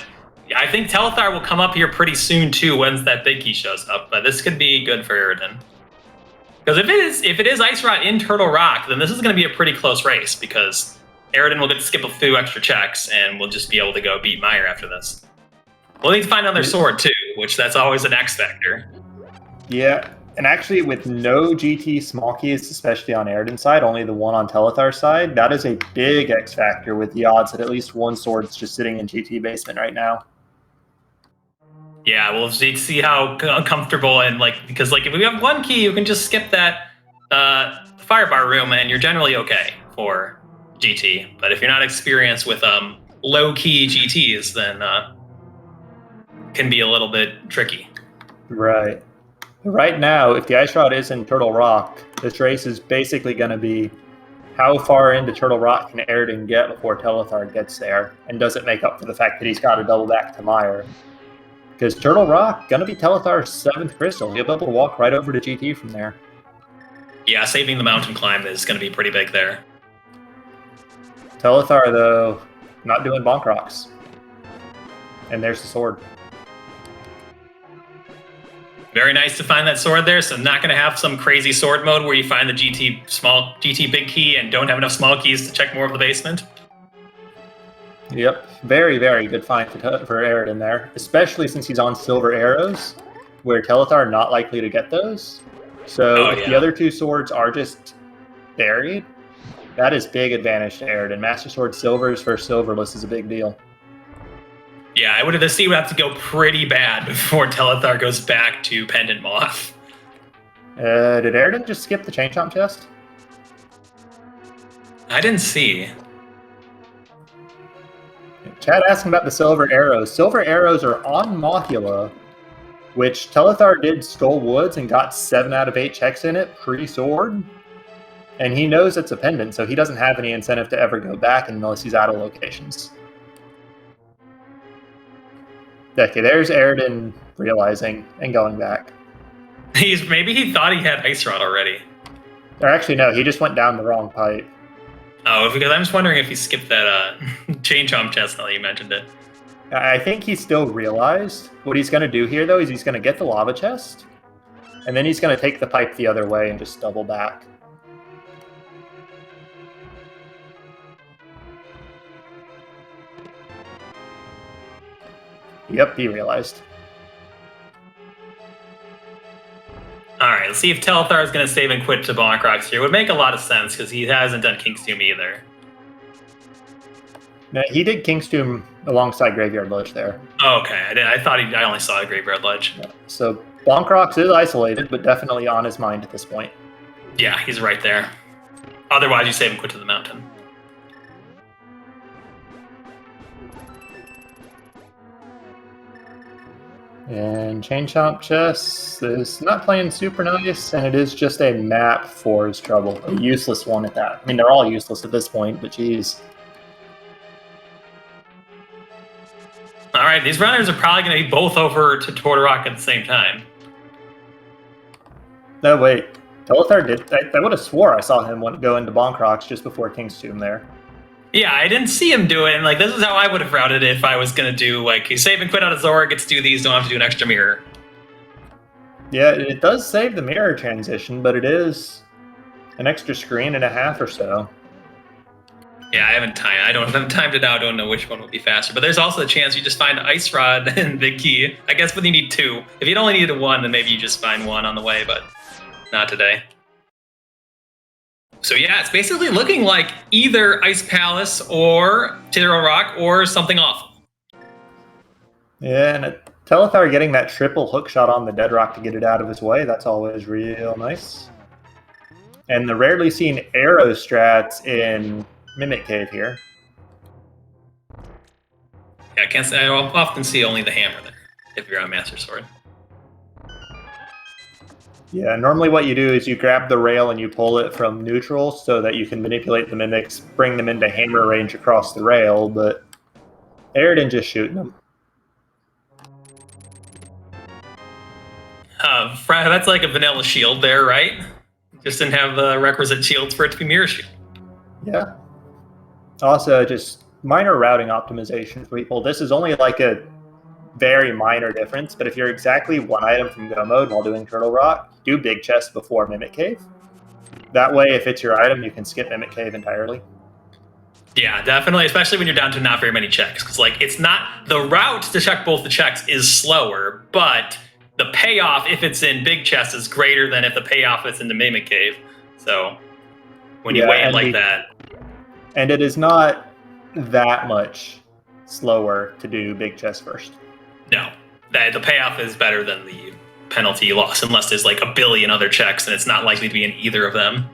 I think Telethar will come up here pretty soon too once that big key shows up, but this could be good for Eradin. Because if it is Ice Rot in Turtle Rock, then this is going to be a pretty close race, because Eradin will get to skip a few extra checks, and we'll just be able to go beat Meyer after this. We'll need to find another sword too, which that's always an X factor. Yeah, and actually with no GT small keys, especially on Eradin's side, only the one on Telethar's side, that is a big X factor with the odds that at least one sword's just sitting in GT basement right now. Yeah, we'll see how uncomfortable and because if we have one key, you can just skip that firebar room, and you're generally okay for GT. But if you're not experienced with low key GTs, then can be a little bit tricky. Right. Right now, if the Ice Rod is in Turtle Rock, this race is basically going to be how far into Turtle Rock can Eradin get before Telethar gets there, and does it make up for the fact that he's got to double back to Meyer? Because Turtle Rock going to be Telethar's 7th crystal. He'll be able to walk right over to GT from there. Yeah, saving the mountain climb is going to be pretty big there. Telethar, though, not doing bonk rocks. And there's the sword. Very nice to find that sword there, so not going to have some crazy sword mode where you find the GT big key and don't have enough small keys to check more of the basement. Yep, very, very good find for Eradin there, especially since he's on silver arrows, where Telethar not likely to get those. So if the other two swords are just buried, that is big advantage to Eradin. Master Sword silvers versus silverless is a big deal. Yeah, I would have have to go pretty bad before Telethar goes back to Pendant Moth. Did Eradin just skip the Chain Chomp chest? I didn't see. Chad asking about the silver arrows. Silver arrows are on Mothula, which Telethar did Skull Woods and got 7 out of 8 checks in it pre-sword. And he knows it's a pendant, so he doesn't have any incentive to ever go back unless he's out of locations. Okay, there's Eradin realizing and going back. Maybe he thought he had Ice Rod already. Or actually, no, he just went down the wrong pipe. Oh, because I'm just wondering if he skipped that Chain Chomp chest now that you mentioned it. I think he still realized. What he's going to do here, though, is he's going to get the lava chest, and then he's going to take the pipe the other way and just double back. Yep, he realized. Alright, let's see if Telethar is going to save and quit to bonk rocks here. It would make a lot of sense, because he hasn't done King's Tomb either. No, he did King's Tomb alongside Graveyard Ledge there. Oh, okay. I only saw a Graveyard Ledge. Yeah. So bonk rocks is isolated, but definitely on his mind at this point. Yeah, he's right there. Otherwise, you save and quit to the mountain. And Chain Chomp Chess is not playing super nice, and it is just a map for his trouble. A useless one at that. I mean, they're all useless at this point, but geez. Alright, these runners are probably going to be both over to Turtle Rock at the same time. No, wait. Telethar did. I would have swore I saw him go into bonk rocks just before King's Tomb there. Yeah, I didn't see him do it, and this is how I would have routed it if I was going to do, you save and quit out of Zora, gets to do these, don't have to do an extra mirror. Yeah, it does save the mirror transition, but it is an extra screen and a half or so. Yeah, I haven't timed it out, don't know which one would be faster, but there's also the chance you just find Ice Rod and Big Key. I guess when you need 2. If you'd only needed 1, then maybe you just find 1 on the way, but not today. So yeah, it's basically looking like either Ice Palace or Turtle Rock or something awful. Yeah, and Telethar getting that triple hook shot on the Dead Rock to get it out of his way, that's always real nice. And the rarely seen arrow strats in Mimic Cave here. Yeah, I often see only the hammer there, if you're on Master Sword. Yeah, normally what you do is you grab the rail and you pull it from neutral so that you can manipulate the mimics, bring them into hammer range across the rail, but Eradin just shooting them. That's like a vanilla shield there, right? Just didn't have the requisite shields for it to be mirror shield. Yeah. Also, just minor routing optimization for people. This is only a very minor difference, but if you're exactly 1 item from Go Mode while doing Turtle Rock, do Big Chest before Mimic Cave. That way, if it's your item, you can skip Mimic Cave entirely. Yeah, definitely, especially when you're down to not very many checks. Because, like, it's not... The route to check both the checks is slower, but the payoff, if it's in big chest, is greater than if the payoff is in the Mimic Cave. So, when you weigh it like that... And it is not that much slower to do big chest first. No. The payoff is better than the penalty you lost, unless there's, like, a billion other checks, and it's not likely to be in either of them.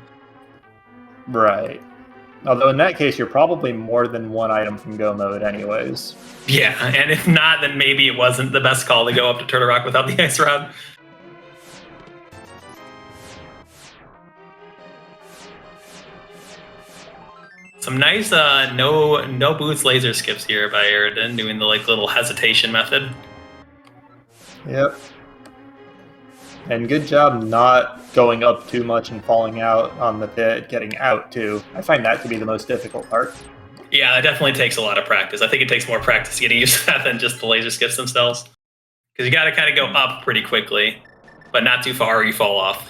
Right. Although in that case, you're probably more than one item from go mode anyways. Yeah, and if not, then maybe it wasn't the best call to go up to Turtle Rock without the ice rod. Some nice no boots laser skips here by Eradin, doing the like little hesitation method. Yep. And good job not going up too much and falling out on the pit, getting out too. I find that to be the most difficult part. Yeah, it definitely takes a lot of practice. I think it takes more practice getting used to that than just the laser skips themselves. Because you got to kind of go up pretty quickly, but not too far or you fall off.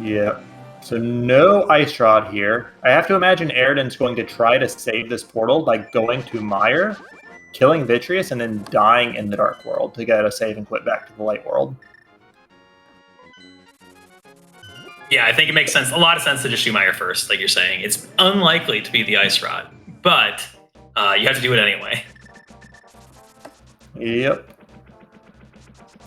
Yep. So no ice rod here. I have to imagine Eradin's going to try to save this portal by going to Mire, killing Vitreous, and then dying in the Dark World to get a save and quit back to the Light World. Yeah, I think it makes sense. A lot of sense to just do Mire first, like you're saying. It's unlikely to be the ice rod, but you have to do it anyway. Yep.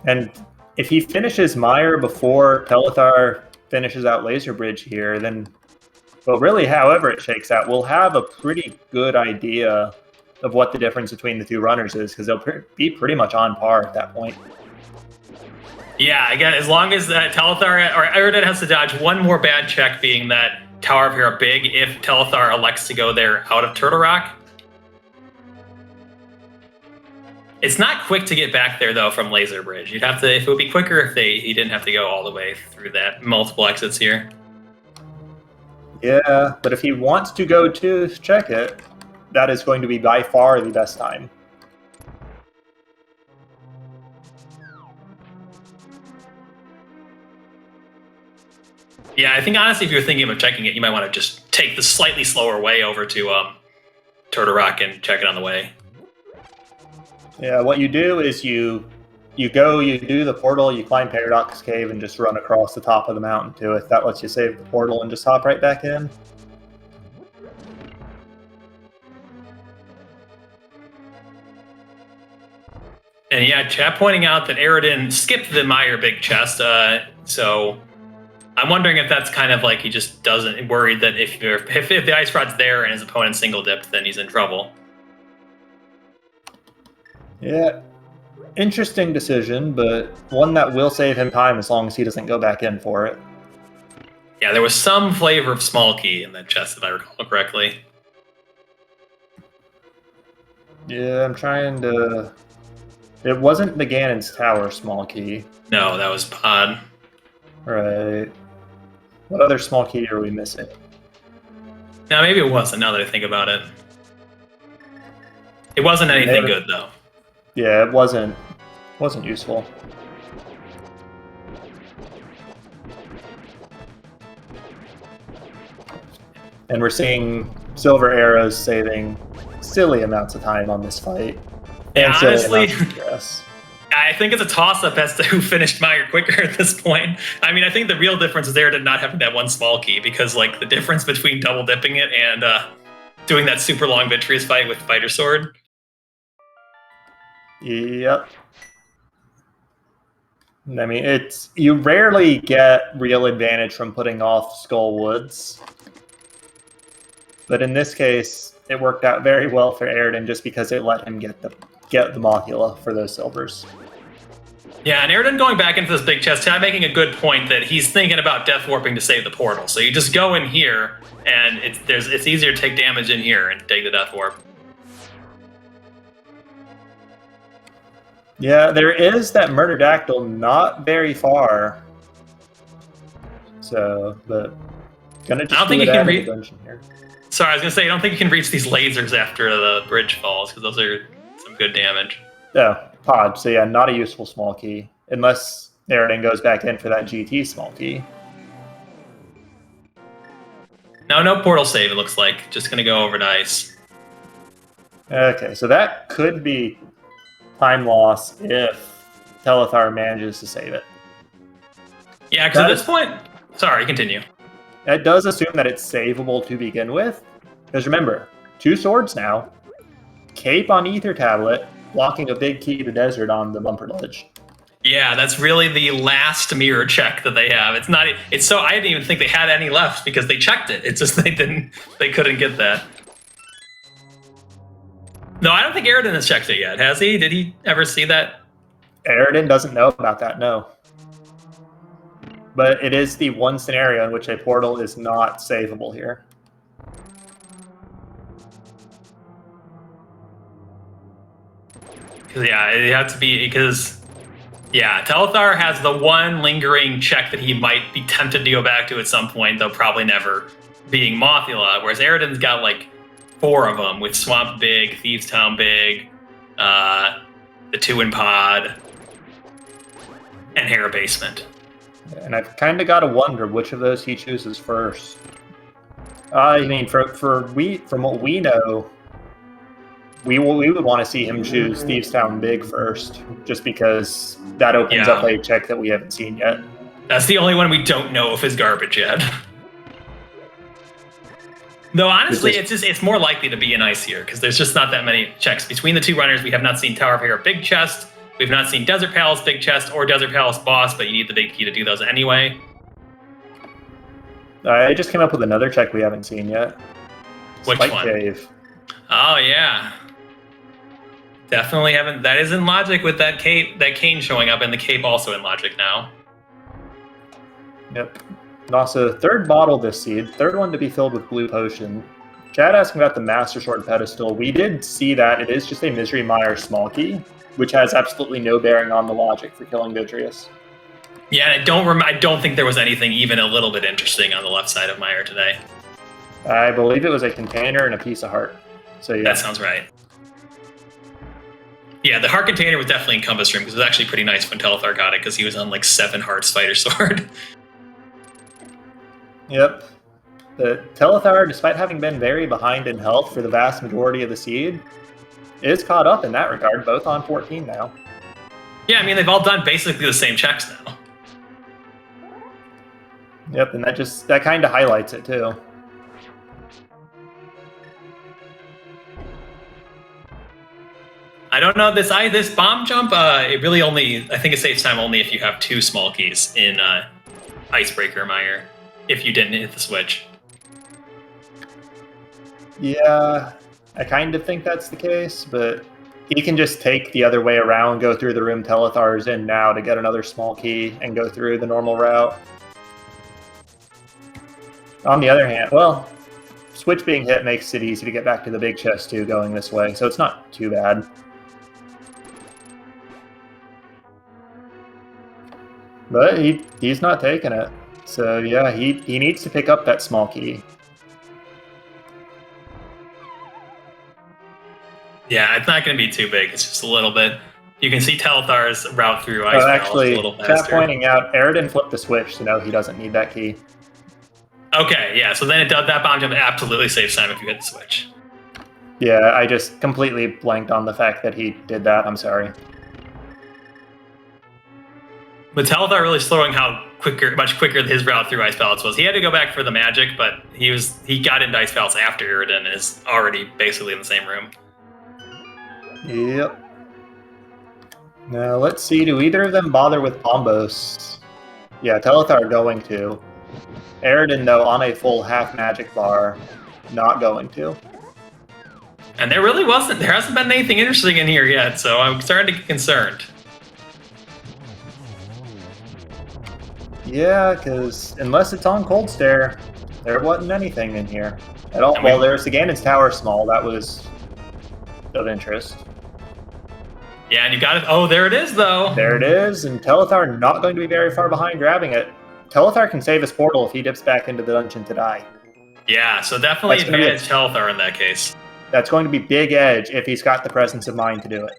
And if he finishes Mire before Telethar finishes out Laser Bridge here, then, well, really, however it shakes out, we'll have a pretty good idea of what the difference between the two runners is, because they'll be pretty much on par at that point. Yeah, again, as long as Telethar or Eradin has to dodge one more bad check, being that Tower of Hero big, if Telethar elects to go there out of Turtle Rock. It's not quick to get back there though from Laser Bridge. You'd have to. If it would be quicker if he didn't have to go all the way through that multiple exits here. Yeah, but if he wants to go to check it, that is going to be by far the best time. Yeah, I think honestly, if you're thinking about checking it, you might want to just take the slightly slower way over to Turtle Rock and check it on the way. Yeah, what you do is you do the portal, you climb Paradox Cave, and just run across the top of the mountain to it. That lets you save the portal and just hop right back in. And yeah, chat pointing out that Eradin skipped the Mire big chest, so I'm wondering if that's kind of like he just doesn't worried that if the ice rod's there and his opponent single dipped, then he's in trouble. Yeah, interesting decision, but one that will save him time as long as he doesn't go back in for it. Yeah, there was some flavor of small key in that chest, if I recall correctly. Yeah, I'm trying to... It wasn't the Ganon's Tower small key. No, that was Pod. Right. What other small key are we missing? Now, maybe it wasn't, now that I think about it. It wasn't anything good, though. Yeah, it wasn't useful. And we're seeing Silver Arrows saving silly amounts of time on this fight. And honestly, yes. I think it's a toss-up as to who finished Mire quicker at this point. I mean, I think the real difference is there to not having that one small key, because like the difference between double dipping it and doing that super long Vitreous fight with Fighter Sword. Yep. I mean, you rarely get real advantage from putting off Skull Woods. But in this case, it worked out very well for Eradin just because it let him get the Mothula for those silvers. Yeah, and Eradin going back into this big chest, making a good point that he's thinking about death warping to save the portal. So you just go in here, and it's easier to take damage in here and take the death warp. Yeah, there is that Murderdactyl not very far. So, but gonna just I don't think you can reach. Here. Sorry, I was gonna say I don't think you can reach these lasers after the bridge falls, because those are some good damage. Yeah, Pod. So yeah, not a useful small key unless Eradin goes back in for that GT small key. No portal save, it looks like. Just going to go over to ice. Okay, so that could be time loss if Telethar manages to save it. Yeah, because at this point... Sorry, continue. It does assume that it's savable to begin with. Because remember, 2 swords now. Cape on Ether Tablet, blocking a big key to Desert on the bumper ledge. Yeah, that's really the last mirror check that they have. It's not. It's so I didn't even think they had any left because they checked it. It's just they didn't. They couldn't get that. No, I don't think Eradin has checked it yet. Has he? Did he ever see that? Eradin doesn't know about that. No. But it is the one scenario in which a portal is not savable here. Yeah, it had to be because. Yeah, Telethar has the one lingering check that he might be tempted to go back to at some point, though probably never, being Mothula, whereas Eradin's got like 4 of them, with Swamp Big, Thieves Town Big, the 2 in Pod, and Hera Basement. And I've kind of got to wonder which of those he chooses first. I mean, from what we know, we would want to see him choose Thieves Town Big first, just because that opens up a check that we haven't seen yet. That's the only one we don't know if is garbage yet. Though honestly, it's more likely to be an ice here, because there's just not that many checks. Between the 2 runners, we have not seen Tower of Hera Big Chest, we've not seen Desert Palace Big Chest, or Desert Palace Boss, but you need the big key to do those anyway. I just came up with another check we haven't seen yet. Which Spike one? Cave. Oh, yeah. Definitely haven't. That is in logic with that cane showing up, and the cape also in logic now. Yep. And also, 3rd bottle this seed, 3rd one to be filled with blue potion. Chad asking about the Master Sword pedestal. We did see that it is just a Misery Mire small key, which has absolutely no bearing on the logic for killing Vidrius. Yeah, and I don't think there was anything even a little bit interesting on the left side of Mire today. I believe it was a container and a piece of heart. So yeah. That sounds right. Yeah, the heart container was definitely in Compass Room, because it was actually pretty nice when Telethar got it, because he was on like 7 hearts Spider Sword. Yep. The Telethar, despite having been very behind in health for the vast majority of the seed, is caught up in that regard, both on 14 now. Yeah, I mean, they've all done basically the same checks now. Yep, and that kind of highlights it too. I don't know, this bomb jump, it really I think it saves time only if you have 2 small keys in Icebreaker Mire, if you didn't hit the switch. Yeah, I kind of think that's the case, but he can just take the other way around, go through the room Telethar's in now to get another small key and go through the normal route. On the other hand, well, switch being hit makes it easy to get back to the big chest too going this way, so it's not too bad. But he's not taking it. So yeah, he needs to pick up that small key. Yeah, it's not going to be too big. It's just a little bit. You can see Telethar's route through Ice Palace a little faster. Chat pointing out, Eradin flipped the switch, so no, he doesn't need that key. Okay, yeah, so then that bomb jump absolutely saves time if you hit the switch. Yeah, I just completely blanked on the fact that he did that. I'm sorry. But Telethar really slowing much quicker his route through Ice Palace was. He had to go back for the magic, but he got into Ice Palace after Eradin and is already basically in the same room. Yep. Now let's see, do either of them bother with Bombos? Yeah, Telethar going to. Eradin, though, on a full half magic bar, not going to. And there hasn't been anything interesting in here yet, so I'm starting to get concerned. Yeah, because unless it's on Cold Stare, there wasn't anything in here at all. Well, there's the Ganon's Tower small. That was of interest. Yeah, and you got it. Oh, there it is, though. There it is, and Telethar not going to be very far behind grabbing it. Telethar can save his portal if he dips back into the dungeon to die. Yeah, so definitely advantage Telethar in that case. That's going to be big edge if he's got the presence of mind to do it.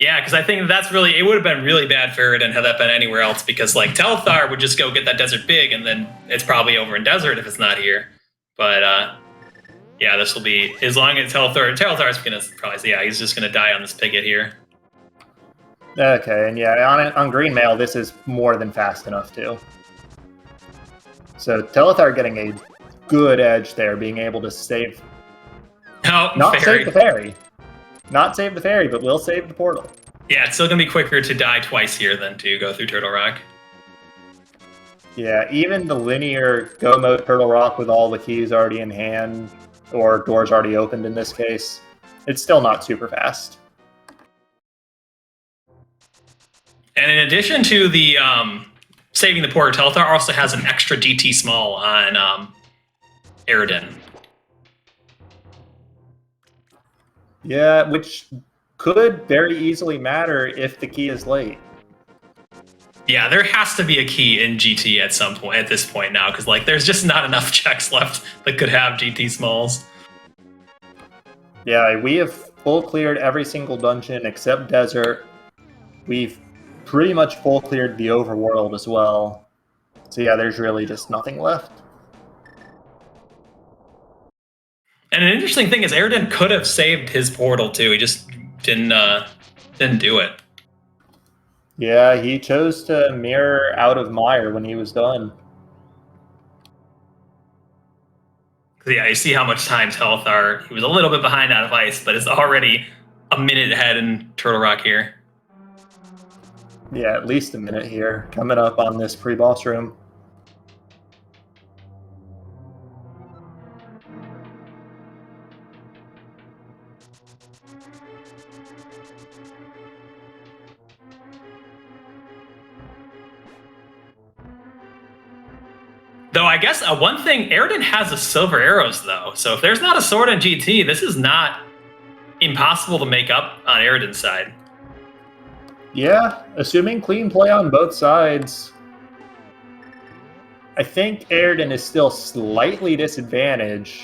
Yeah, because I think that's really, it would have been really bad for Eradin had that been anywhere else, because like Telethar would just go get that desert big, and then it's probably over in desert if it's not here. But yeah, this will be, as long as Telethar's gonna probably say, yeah, he's just gonna die on this picket here. Okay, and yeah, on green mail, this is more than fast enough too. So Telethar getting a good edge there, being able to save. Oh, not fairy. save the fairy. Not save the fairy, but will save the portal. Yeah, it's still gonna be quicker to die twice here than to go through Turtle Rock. Yeah, even the linear go mode Turtle Rock with all the keys already in hand, or doors already opened in this case, it's still not super fast. And in addition to the saving the porter, Telethar also has an extra GT small on Eradin. Yeah, which could very easily matter if the key is late. Yeah, there has to be a key in GT at some point, at this point now, because like there's just not enough checks left that could have GT smalls. Yeah, we have full cleared every single dungeon except desert. We've pretty much full cleared the overworld as well. So yeah, there's really just nothing left. And an interesting thing is Eradin could have saved his portal too. He just didn't do it. Yeah, he chose to mirror out of mire when he was done. Yeah, you see how much time Telethar, he was a little bit behind out of ice, but it's already a minute ahead in Turtle Rock here. Yeah, at least a minute here, coming up on this pre-boss room. Though I guess one thing, Eradin has the silver arrows though, so if there's not a sword on GT, this is not impossible to make up on Eradin's side. Yeah, assuming clean play on both sides, I think Eradin is still slightly disadvantaged,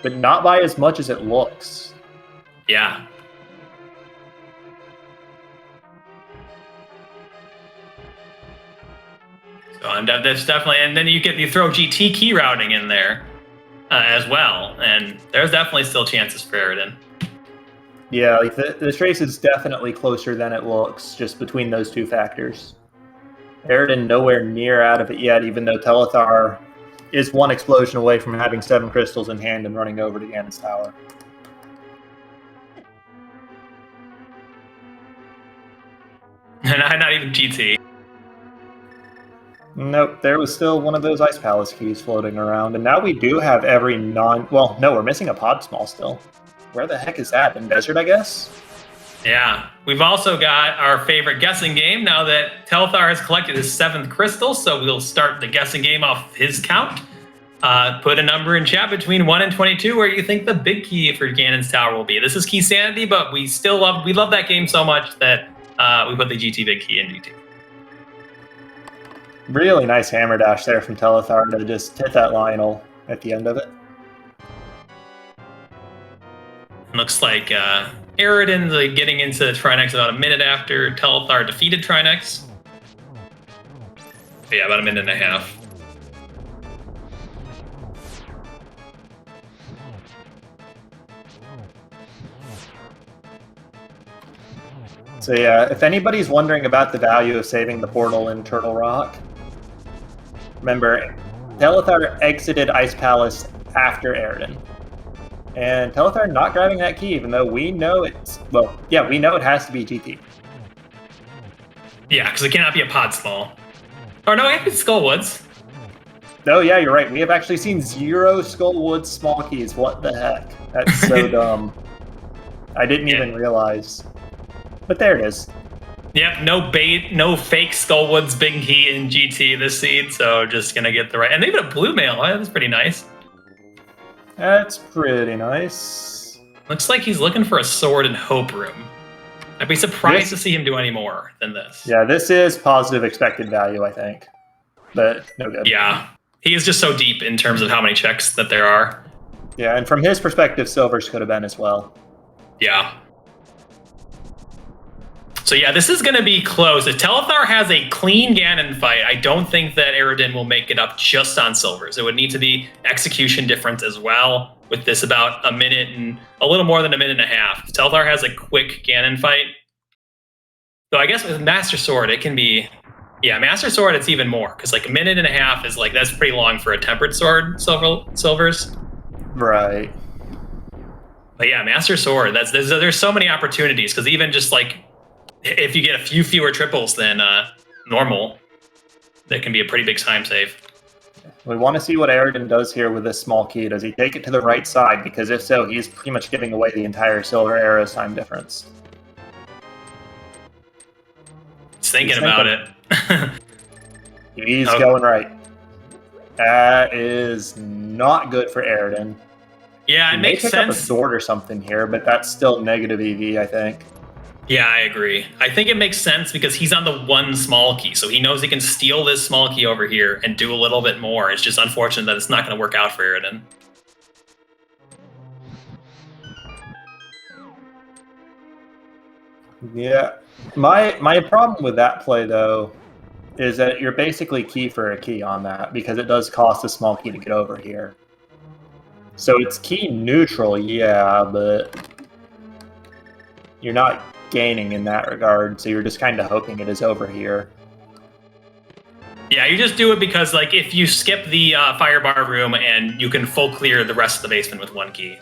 but not by as much as it looks. Yeah. So there's definitely, and then you throw GT key routing in there as well, and there's definitely still chances for Eradin. Yeah, like this race is definitely closer than it looks, just between those two factors. Eradin nowhere near out of it yet, even though Telethar is one explosion away from having 7 crystals in hand and running over to Ganon's tower. Not even GT. Nope, there was still one of those Ice Palace keys floating around, and now we do have every well, no, we're missing a pod small still. Where the heck is that? In desert, I guess? Yeah. We've also got our favorite guessing game now that Telethar has collected his 7th crystal, so we'll start the guessing game off his count. Put a number in chat between 1 and 22 where you think the big key for Ganon's tower will be. This is Key Sanity, but we love that game so much that we put the GT big key in GT. Really nice hammer dash there from Telethar to just hit that Lionel at the end of it. Looks like Eradin's getting into Trinex about a minute after Telethar defeated Trinex. Yeah, about a minute and a half. So yeah, if anybody's wondering about the value of saving the portal in Turtle Rock, remember, Telethar exited Ice Palace after Eradin. And Telethar not grabbing that key, even though we know it's, well, yeah, we know it has to be GT. Yeah, because it cannot be a pod small. Or no, it can be Skullwoods. Oh yeah, you're right. We have actually seen 0 Skullwood small keys. What the heck? That's so dumb. I didn't even realize. But there it is. Yep, no bait, no fake Skullwoods big key in GT this seed, so just gonna get the right. And they even a blue mail. Oh, that's pretty nice. That's pretty nice. Looks like he's looking for a sword in Hope Room. I'd be surprised to see him do any more than this. Yeah, this is positive expected value, I think. But no good. Yeah, he is just so deep in terms of how many checks that there are. Yeah, and from his perspective, silvers could have been as well. Yeah. So yeah, this is going to be close. If Telethar has a clean Ganon fight, I don't think that Eradin will make it up just on silvers. It would need to be execution difference as well, with this about a minute and a little more than a minute and a half. If Telethar has a quick Ganon fight, so I guess with Master Sword, it can be... Yeah, Master Sword, it's even more, because like a minute and a half is like, that's pretty long for a Tempered Sword silvers. Right. But yeah, Master Sword, there's so many opportunities, because even just like, if you get a few fewer triples than normal, that can be a pretty big time save. We want to see what Eradin does here with this small key. Does he take it to the right side? Because if so, he's pretty much giving away the entire Silver Era's time difference. He's thinking about it. He's going right. That is not good for Eradin. Yeah, it makes sense. He may pick up a sword or something here, but that's still negative EV, I think. Yeah, I agree. I think it makes sense because he's on the one small key, so he knows he can steal this small key over here and do a little bit more. It's just unfortunate that it's not going to work out for Eradin. Yeah. My problem with that play, though, is that you're basically key for a key on that, because it does cost a small key to get over here. So it's key neutral, yeah, but you're not gaining in that regard, so you're just kind of hoping it is over here. Yeah, you just do it because, like, if you skip the firebar room and you can full clear the rest of the basement with one key.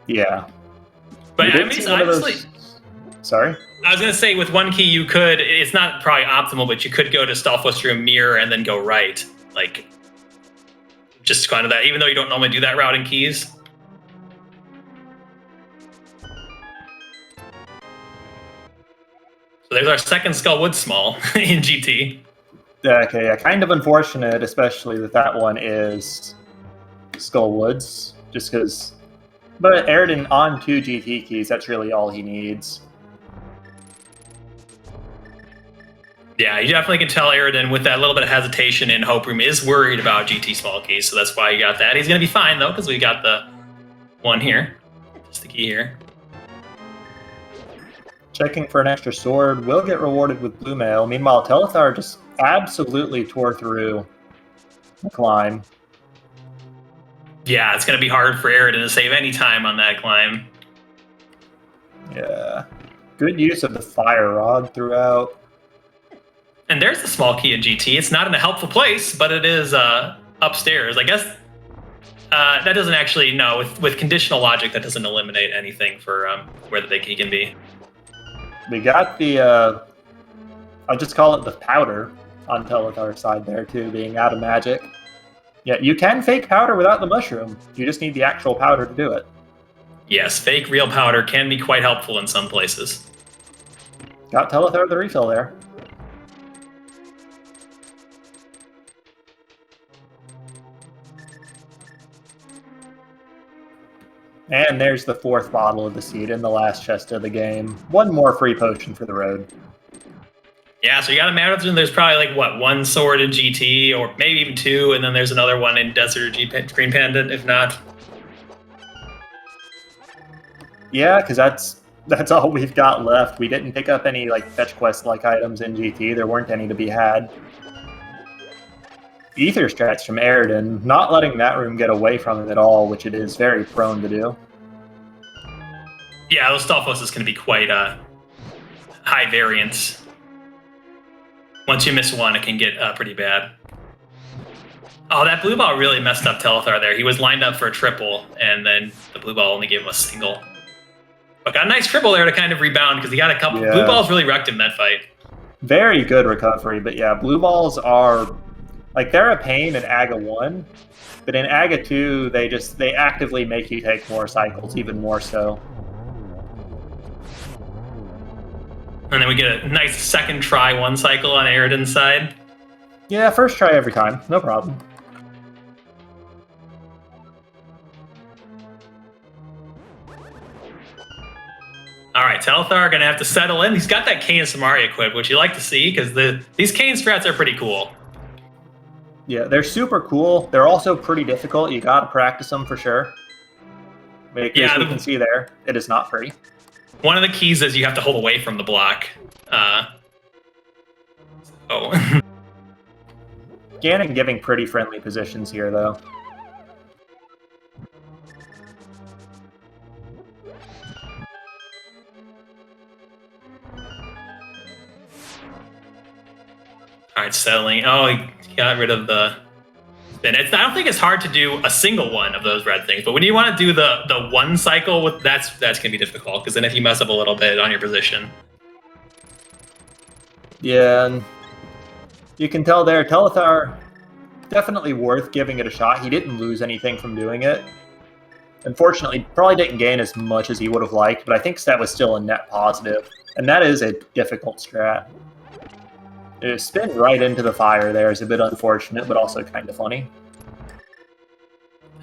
Yeah. But I mean, honestly... Sorry? I was going to say, with one key, you could... It's not probably optimal, but you could go to Stalfos room, mirror, and then go right. Like, just kind of that, even though you don't normally do that route in keys. So there's our second Skullwood Small in GT. Okay, yeah, kind of unfortunate, especially that one is Skullwoods, just because... But Eradin on 2 GT keys, that's really all he needs. Yeah, you definitely can tell Eradin with that little bit of hesitation in Hope Room is worried about GT small keys, so that's why you got that. He's going to be fine, though, because we got the one here. Just the key here. Checking for an extra sword will get rewarded with blue mail. Meanwhile, Telethar just absolutely tore through the climb. Yeah, it's going to be hard for Eradin to save any time on that climb. Yeah. Good use of the fire rod throughout. And there's the small key in GT. It's not in a helpful place, but it is upstairs. I guess that doesn't actually, no, with conditional logic, that doesn't eliminate anything for where the big key can be. We got the, I'll just call it the powder on Telethar's side there, too, being out of magic. Yeah, you can fake powder without the mushroom. You just need the actual powder to do it. Yes, fake real powder can be quite helpful in some places. Got Telethar the refill there. And there's the 4th bottle of the seed in the last chest of the game. One more free potion for the road. Yeah, so you got to imagine there's probably like, what, 1 sword in GT, or maybe even 2, and then there's another one in Desert or Green Pendant, if not. Yeah, because that's all we've got left. We didn't pick up any like fetch quest-like items in GT. There weren't any to be had. Ether strats from Eradin, not letting that room get away from him at all, which it is very prone to do. Yeah, those Stalfos is going to be quite high variance. Once you miss one, it can get pretty bad. Oh, that blue ball really messed up Telethar there. He was lined up for a triple, and then the blue ball only gave him a single. But got a nice triple there to kind of rebound, because he got a couple... Yeah. Blue balls really wrecked him that fight. Very good recovery, but yeah, blue balls are... Like, they're a pain in AGA 1, but in AGA 2, they actively make you take more cycles, even more so. And then we get a nice second try 1 cycle on Eradin's side. Yeah, first try every time, no problem. All right, Telethar going to have to settle in. He's got that Kane Samari equipped, which you like to see, because these Kane strats are pretty cool. Yeah, they're super cool. They're also pretty difficult. You got to practice them for sure. Because you can see there, it is not free. One of the keys is you have to hold away from the block. Ganon giving pretty friendly positions here, though. All right, settling. Oh, he got rid of the spin. I don't think it's hard to do a single one of those red things, but when you want to do the one cycle, with that's gonna be difficult because then if you mess up a little bit on your position. Yeah, and you can tell there, Telethar, definitely worth giving it a shot. He didn't lose anything from doing it. Unfortunately, probably didn't gain as much as he would have liked, but I think that was still a net positive. And that is a difficult strat. To spin right into the fire there is a bit unfortunate, but also kind of funny.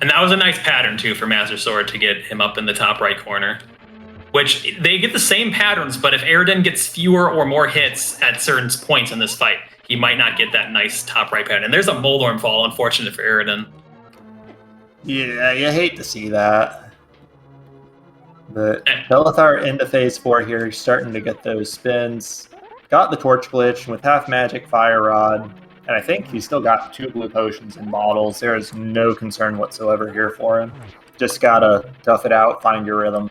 And that was a nice pattern, too, for Master Sword to get him up in the top right corner. Which, they get the same patterns, but if Eradin gets fewer or more hits at certain points in this fight, he might not get that nice top right pattern. And there's a Moldorm fall, unfortunate for Eradin. Yeah, you hate to see that. But Telethar into phase 4 here, he's starting to get those spins. Got the torch glitch with half magic fire rod, and I think he's still got 2 blue potions in bottles. There is no concern whatsoever here for him. Just gotta tough it out, find your rhythm.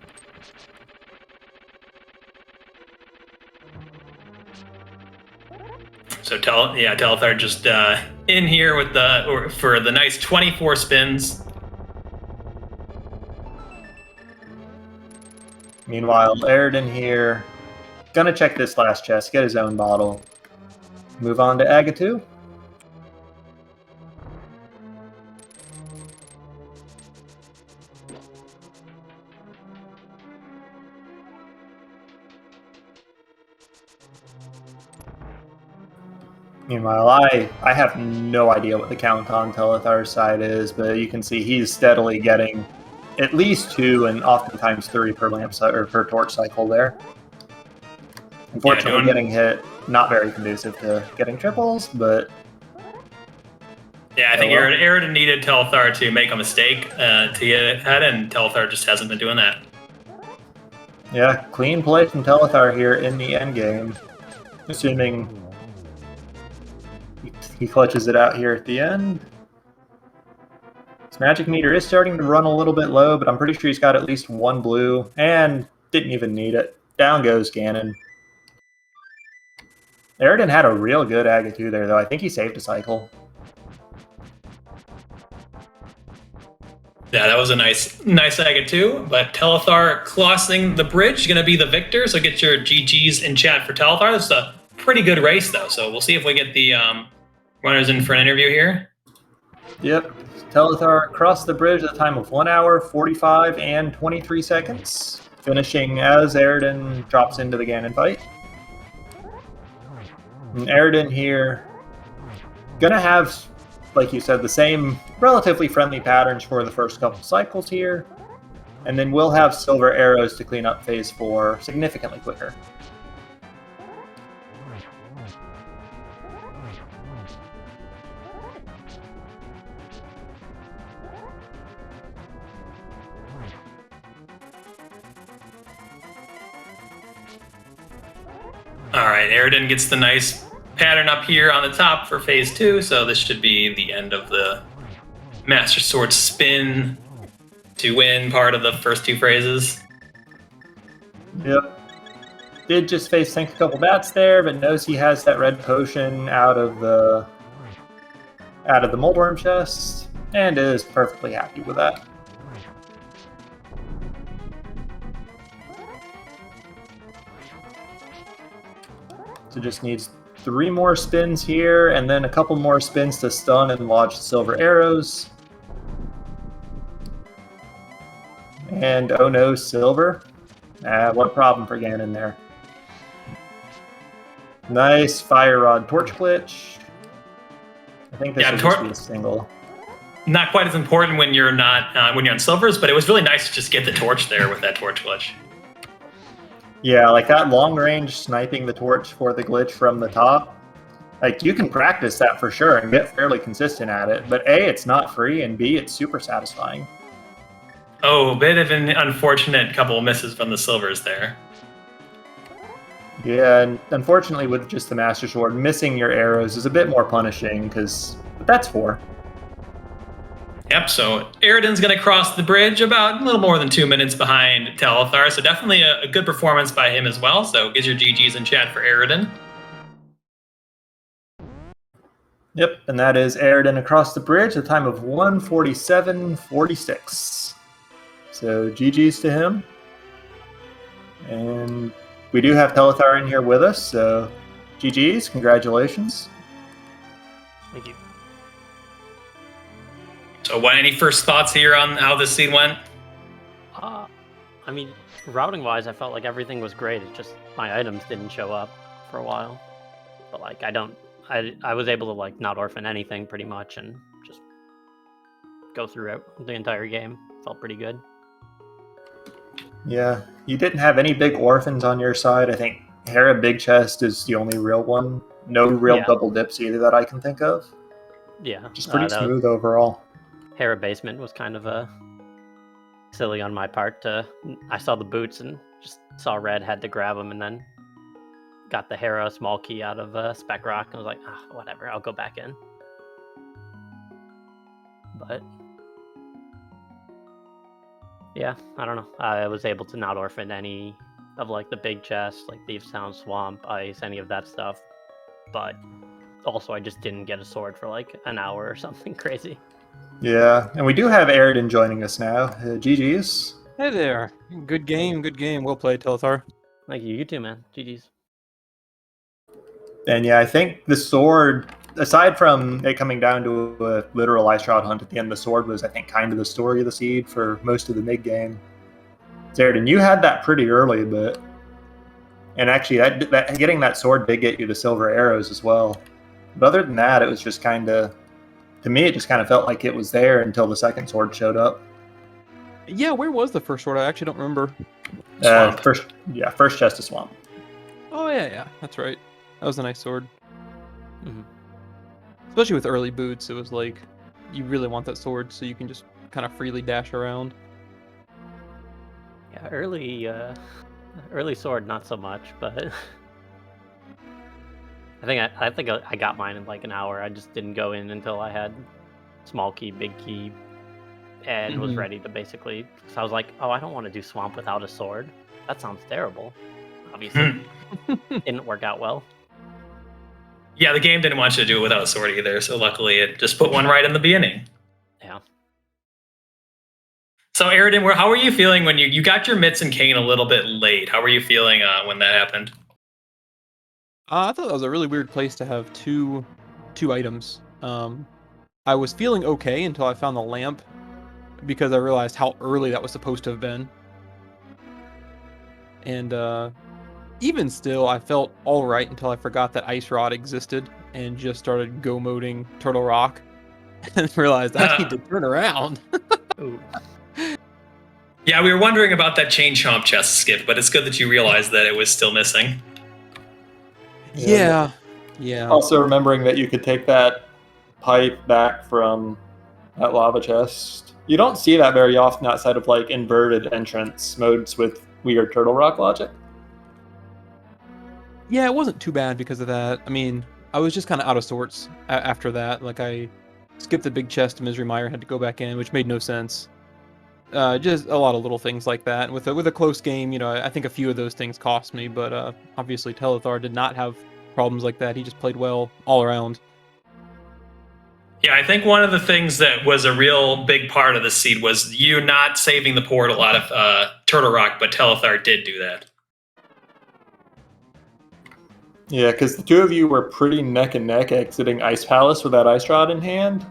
So Telethar just in here with for the nice 24 spins. Meanwhile, Eradin here, gonna check this last chest, get his own bottle. Move on to Agatu. Meanwhile, I have no idea what the count on Telethar's side is, but you can see he's steadily getting at least 2 and oftentimes 3 per lamp or per torch cycle there. Unfortunately, getting hit, not very conducive to getting triples, but... Yeah, I think Eradin needed Telethar to make a mistake to get ahead, and Telethar just hasn't been doing that. Yeah, clean play from Telethar here in the endgame. Assuming he clutches it out here at the end. His magic meter is starting to run a little bit low, but I'm pretty sure he's got at least 1 blue, and didn't even need it. Down goes Ganon. Eradin had a real good Agatu there, though. I think he saved a cycle. Yeah, that was a nice Agatu, but Telethar crossing the bridge is going to be the victor, so get your GGs in chat for Telethar. This is a pretty good race, though, so we'll see if we get the runners in for an interview here. Yep. Telethar crossed the bridge at a time of 1 hour, 45, and 23 seconds, finishing as Eradin drops into the Ganon fight. And Eradin here, gonna have, like you said, the same relatively friendly patterns for the first couple cycles here, and then we'll have silver arrows to clean up phase 4 significantly quicker. All right, Eradin gets the nice pattern up here on the top for phase 2, so this should be the end of the Master Sword spin to win part of the first 2 phrases. Yep. Did just face tank a couple bats there, but knows he has that red potion out of the Moldworm chest, and is perfectly happy with that. So just needs 3 more spins here, and then a couple more spins to stun and lodge silver arrows. And oh no, silver. What a problem for Ganon there. Nice fire rod torch glitch. I think this will just be a single. Not quite as important when you're not when you're on silvers, but it was really nice to just get the torch there with that torch glitch. Yeah, like that long range sniping the torch for the glitch from the top. Like, you can practice that for sure and get fairly consistent at it, but A, it's not free, and B, it's super satisfying. Oh, a bit of an unfortunate couple of misses from the silvers there. Yeah, and unfortunately with just the Master Sword, missing your arrows is a bit more punishing, but that's 4. Yep, so Eradin's going to cross the bridge about a little more than 2 minutes behind Telethar, so definitely a good performance by him as well. So get your GGs in chat for Eradin. Yep, and that is Eradin across the bridge, a time of 1:47:46. So GG's to him. And we do have Telethar in here with us, so GG's, congratulations. Thank you. So any first thoughts here on how this scene went? I mean, routing-wise, I felt like everything was great. It's just my items didn't show up for a while. But like, I was able to like not orphan anything pretty much and just go throughout the entire game. Felt pretty good. Yeah, you didn't have any big orphans on your side. I think Hera Big Chest is the only real one. No real double dips either that I can think of. Yeah. Just pretty smooth overall. Hera Basement was kind of silly on my part. I saw the boots and just saw red, had to grab them, and then got the Hera small key out of Spec Rock. I was like, whatever, I'll go back in. But yeah, I don't know. I was able to not orphan any of like the big chests, like Thieves Town, Swamp, Ice, any of that stuff. But also, I just didn't get a sword for like an hour or something crazy. Yeah, and we do have Eradin joining us now. GG's. Hey there. Good game, good game. Well played, Telethar. Thank you. You too, man. GG's. And yeah, I think the sword, aside from it coming down to a literal ice shroud hunt at the end, the sword was, I think, kind of the story of the seed for most of the mid-game. Eradin, you had that pretty early, and actually that getting that sword did get you the silver arrows as well. But other than that, it was just kind of, to me, it just kind of felt like it was there until the second sword showed up. Yeah, where was the first sword? I actually don't remember. First chest of Swamp. Oh, yeah, that's right. That was a nice sword. Mm-hmm. Especially with early boots, it was like, you really want that sword so you can just kind of freely dash around. Yeah, early sword, not so much, but I think I got mine in like an hour. I just didn't go in until I had small key, big key, and was ready to basically. So I was like, oh, I don't want to do Swamp without a sword. That sounds terrible. Obviously, didn't work out well. Yeah, the game didn't want you to do it without a sword either, so luckily it just put one right in the beginning. Yeah. So Eradin, how were you feeling when you got your mitts and cane a little bit late? How were you feeling when that happened? I thought that was a really weird place to have two items. I was feeling okay until I found the lamp, because I realized how early that was supposed to have been. And even still, I felt all right until I forgot that Ice Rod existed and just started go-moding Turtle Rock and realized I need to turn around. Ooh. Yeah, we were wondering about that chain chomp chest skip, but it's good that you realized that it was still missing. Yeah. Also remembering that you could take that pipe back from that lava chest. You don't see that very often outside of like inverted entrance modes with weird Turtle Rock logic. Yeah, it wasn't too bad because of that. I mean, I was just kind of out of sorts after that. Like, I skipped the big chest to Misery Mire, had to go back in, which made no sense. Just a lot of little things like that. With a close game, I think a few of those things cost me, but obviously Telethar did not have problems like that. He just played well all around. Yeah, I think one of the things that was a real big part of the seed was you not saving the portal out of Turtle Rock, but Telethar did do that. Yeah, because the two of you were pretty neck and neck exiting Ice Palace with that Ice Rod in hand.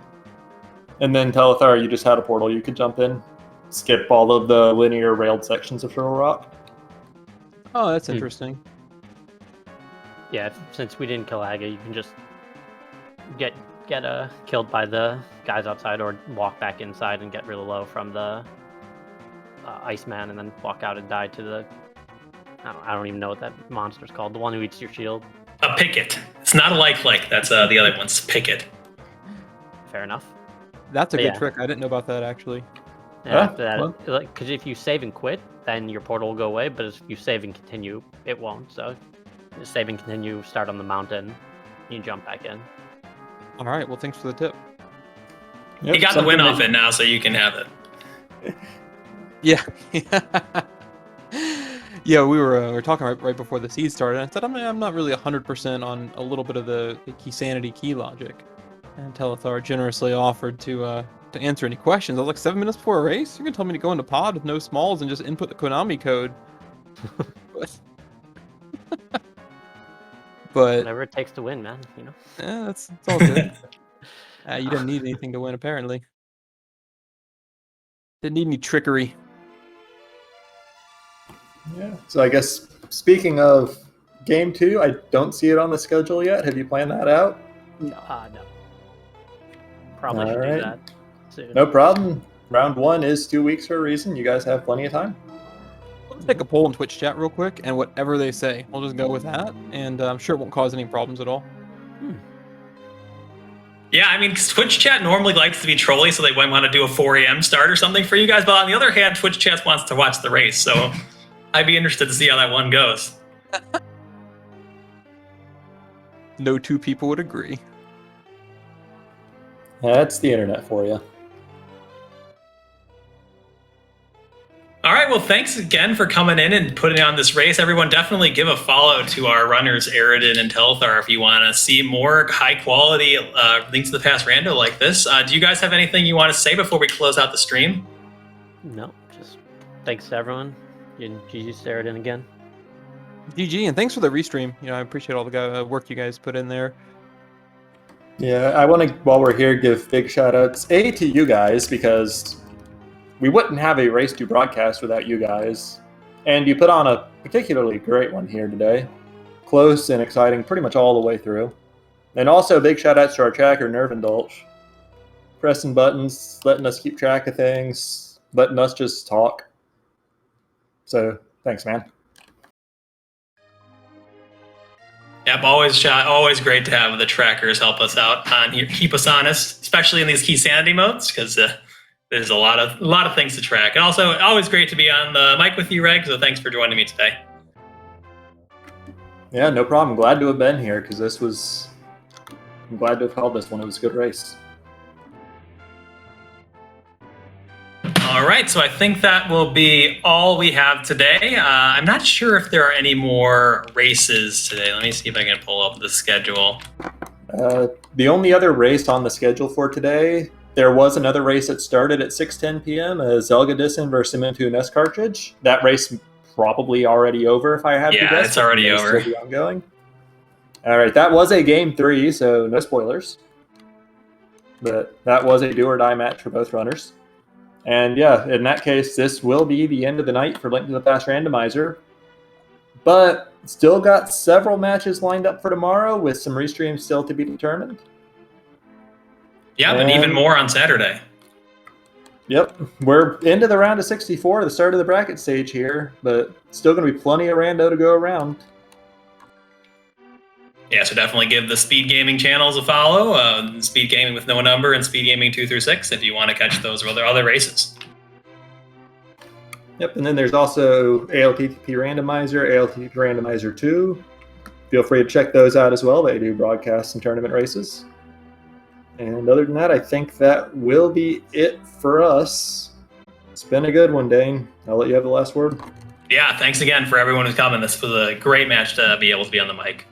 And then Telethar, you just had a portal you could jump in, skip all of the linear railed sections of Turtle Rock. Oh, that's interesting. Yeah, since we didn't kill Aga, you can just get killed by the guys outside, or walk back inside and get really low from the Iceman, and then walk out and die to the... I don't even know what that monster's called. The one who eats your shield. A picket. It's not a like. That's the other one's picket. Fair enough. That's a good trick. I didn't know about that, actually. Yeah, after that, because if you save and quit, then your portal will go away. But if you save and continue, it won't. So Save and continue, start on the mountain, you jump back in. All right. Well, thanks for the tip. Yep, You got the win something off that- it now, so you can have it. Yeah. Yeah, we were talking right before the seed started. And I said I'm not really 100% on a little bit of the key sanity key logic. And Telethar generously offered to answer any questions. I was like, 7 minutes before a race? You're gonna tell me to go into pod with no smalls and just input the Konami code? But Whatever it takes to win, man. You know. it's all good. You didn't need anything to win, apparently. Didn't need any trickery. Yeah. So I guess speaking of game 2, I don't see it on the schedule yet. Have you planned that out? No. Probably should Alright. do that soon. No problem. Round 1 is 2 weeks for a reason. You guys have plenty of time. Let's take a poll in Twitch chat real quick, and whatever they say, we'll just go with that, and I'm sure it won't cause any problems at all. Yeah, I mean, Twitch chat normally likes to be trolly, so they might want to do a 4 a.m. start or something for you guys. But on the other hand, Twitch chat wants to watch the race, so I'd be interested to see how that one goes. No two people would agree. That's the internet for you. All right, well, thanks again for coming in and putting on this race. Everyone, definitely give a follow to our runners, Eradin and Telethar, if you want to see more high-quality Link to the Past rando like this. Do you guys have anything you want to say before we close out the stream? No, just thanks to everyone. And GG Eradin again. GG, and thanks for the restream. You know, I appreciate all the work you guys put in there. Yeah, I want to, while we're here, give big shout-outs, to you guys, because we wouldn't have a Race 2 broadcast without you guys. And you put on a particularly great one here today. Close and exciting pretty much all the way through. And also big shout-outs to our tracker, Nerve Indulge. Pressing buttons, letting us keep track of things, letting us just talk. So, thanks, man. Yep, always great to have the trackers help us out on here, keep us honest, especially in these key sanity modes, because there's a lot of things to track. And also, always great to be on the mic with you, Reg, so thanks for joining me today. Yeah, no problem. Glad to have been here, because I'm glad to have called this one. It was a good race. All right, so I think that will be all we have today. I'm not sure if there are any more races today. Let me see if I can pull up the schedule. The only other race on the schedule for today, there was another race that started at 6:10 p.m. as Zelgadison versus Cementu NES cartridge. That race probably already over, if I had to guess. Yeah, it's already It may over. still be ongoing. All right, that was a game 3, so no spoilers. But that was a do-or-die match for both runners. And yeah, in that case, this will be the end of the night for Link to the Past Randomizer. But still got several matches lined up for tomorrow with some restreams still to be determined. Yeah, and even more on Saturday. Yep, we're into the round of 64, the start of the bracket stage here, but still going to be plenty of rando to go around. Yeah, so definitely give the SpeedGaming channels a follow. SpeedGaming with no number and SpeedGaming 2 through 6 if you want to catch those other races. Yep, and then there's also ALTTP Randomizer, ALTTP Randomizer 2. Feel free to check those out as well. They do broadcasts and tournament races. And other than that, I think that will be it for us. It's been a good one, Dane. I'll let you have the last word. Yeah, thanks again for everyone who's coming. This was a great match to be able to be on the mic.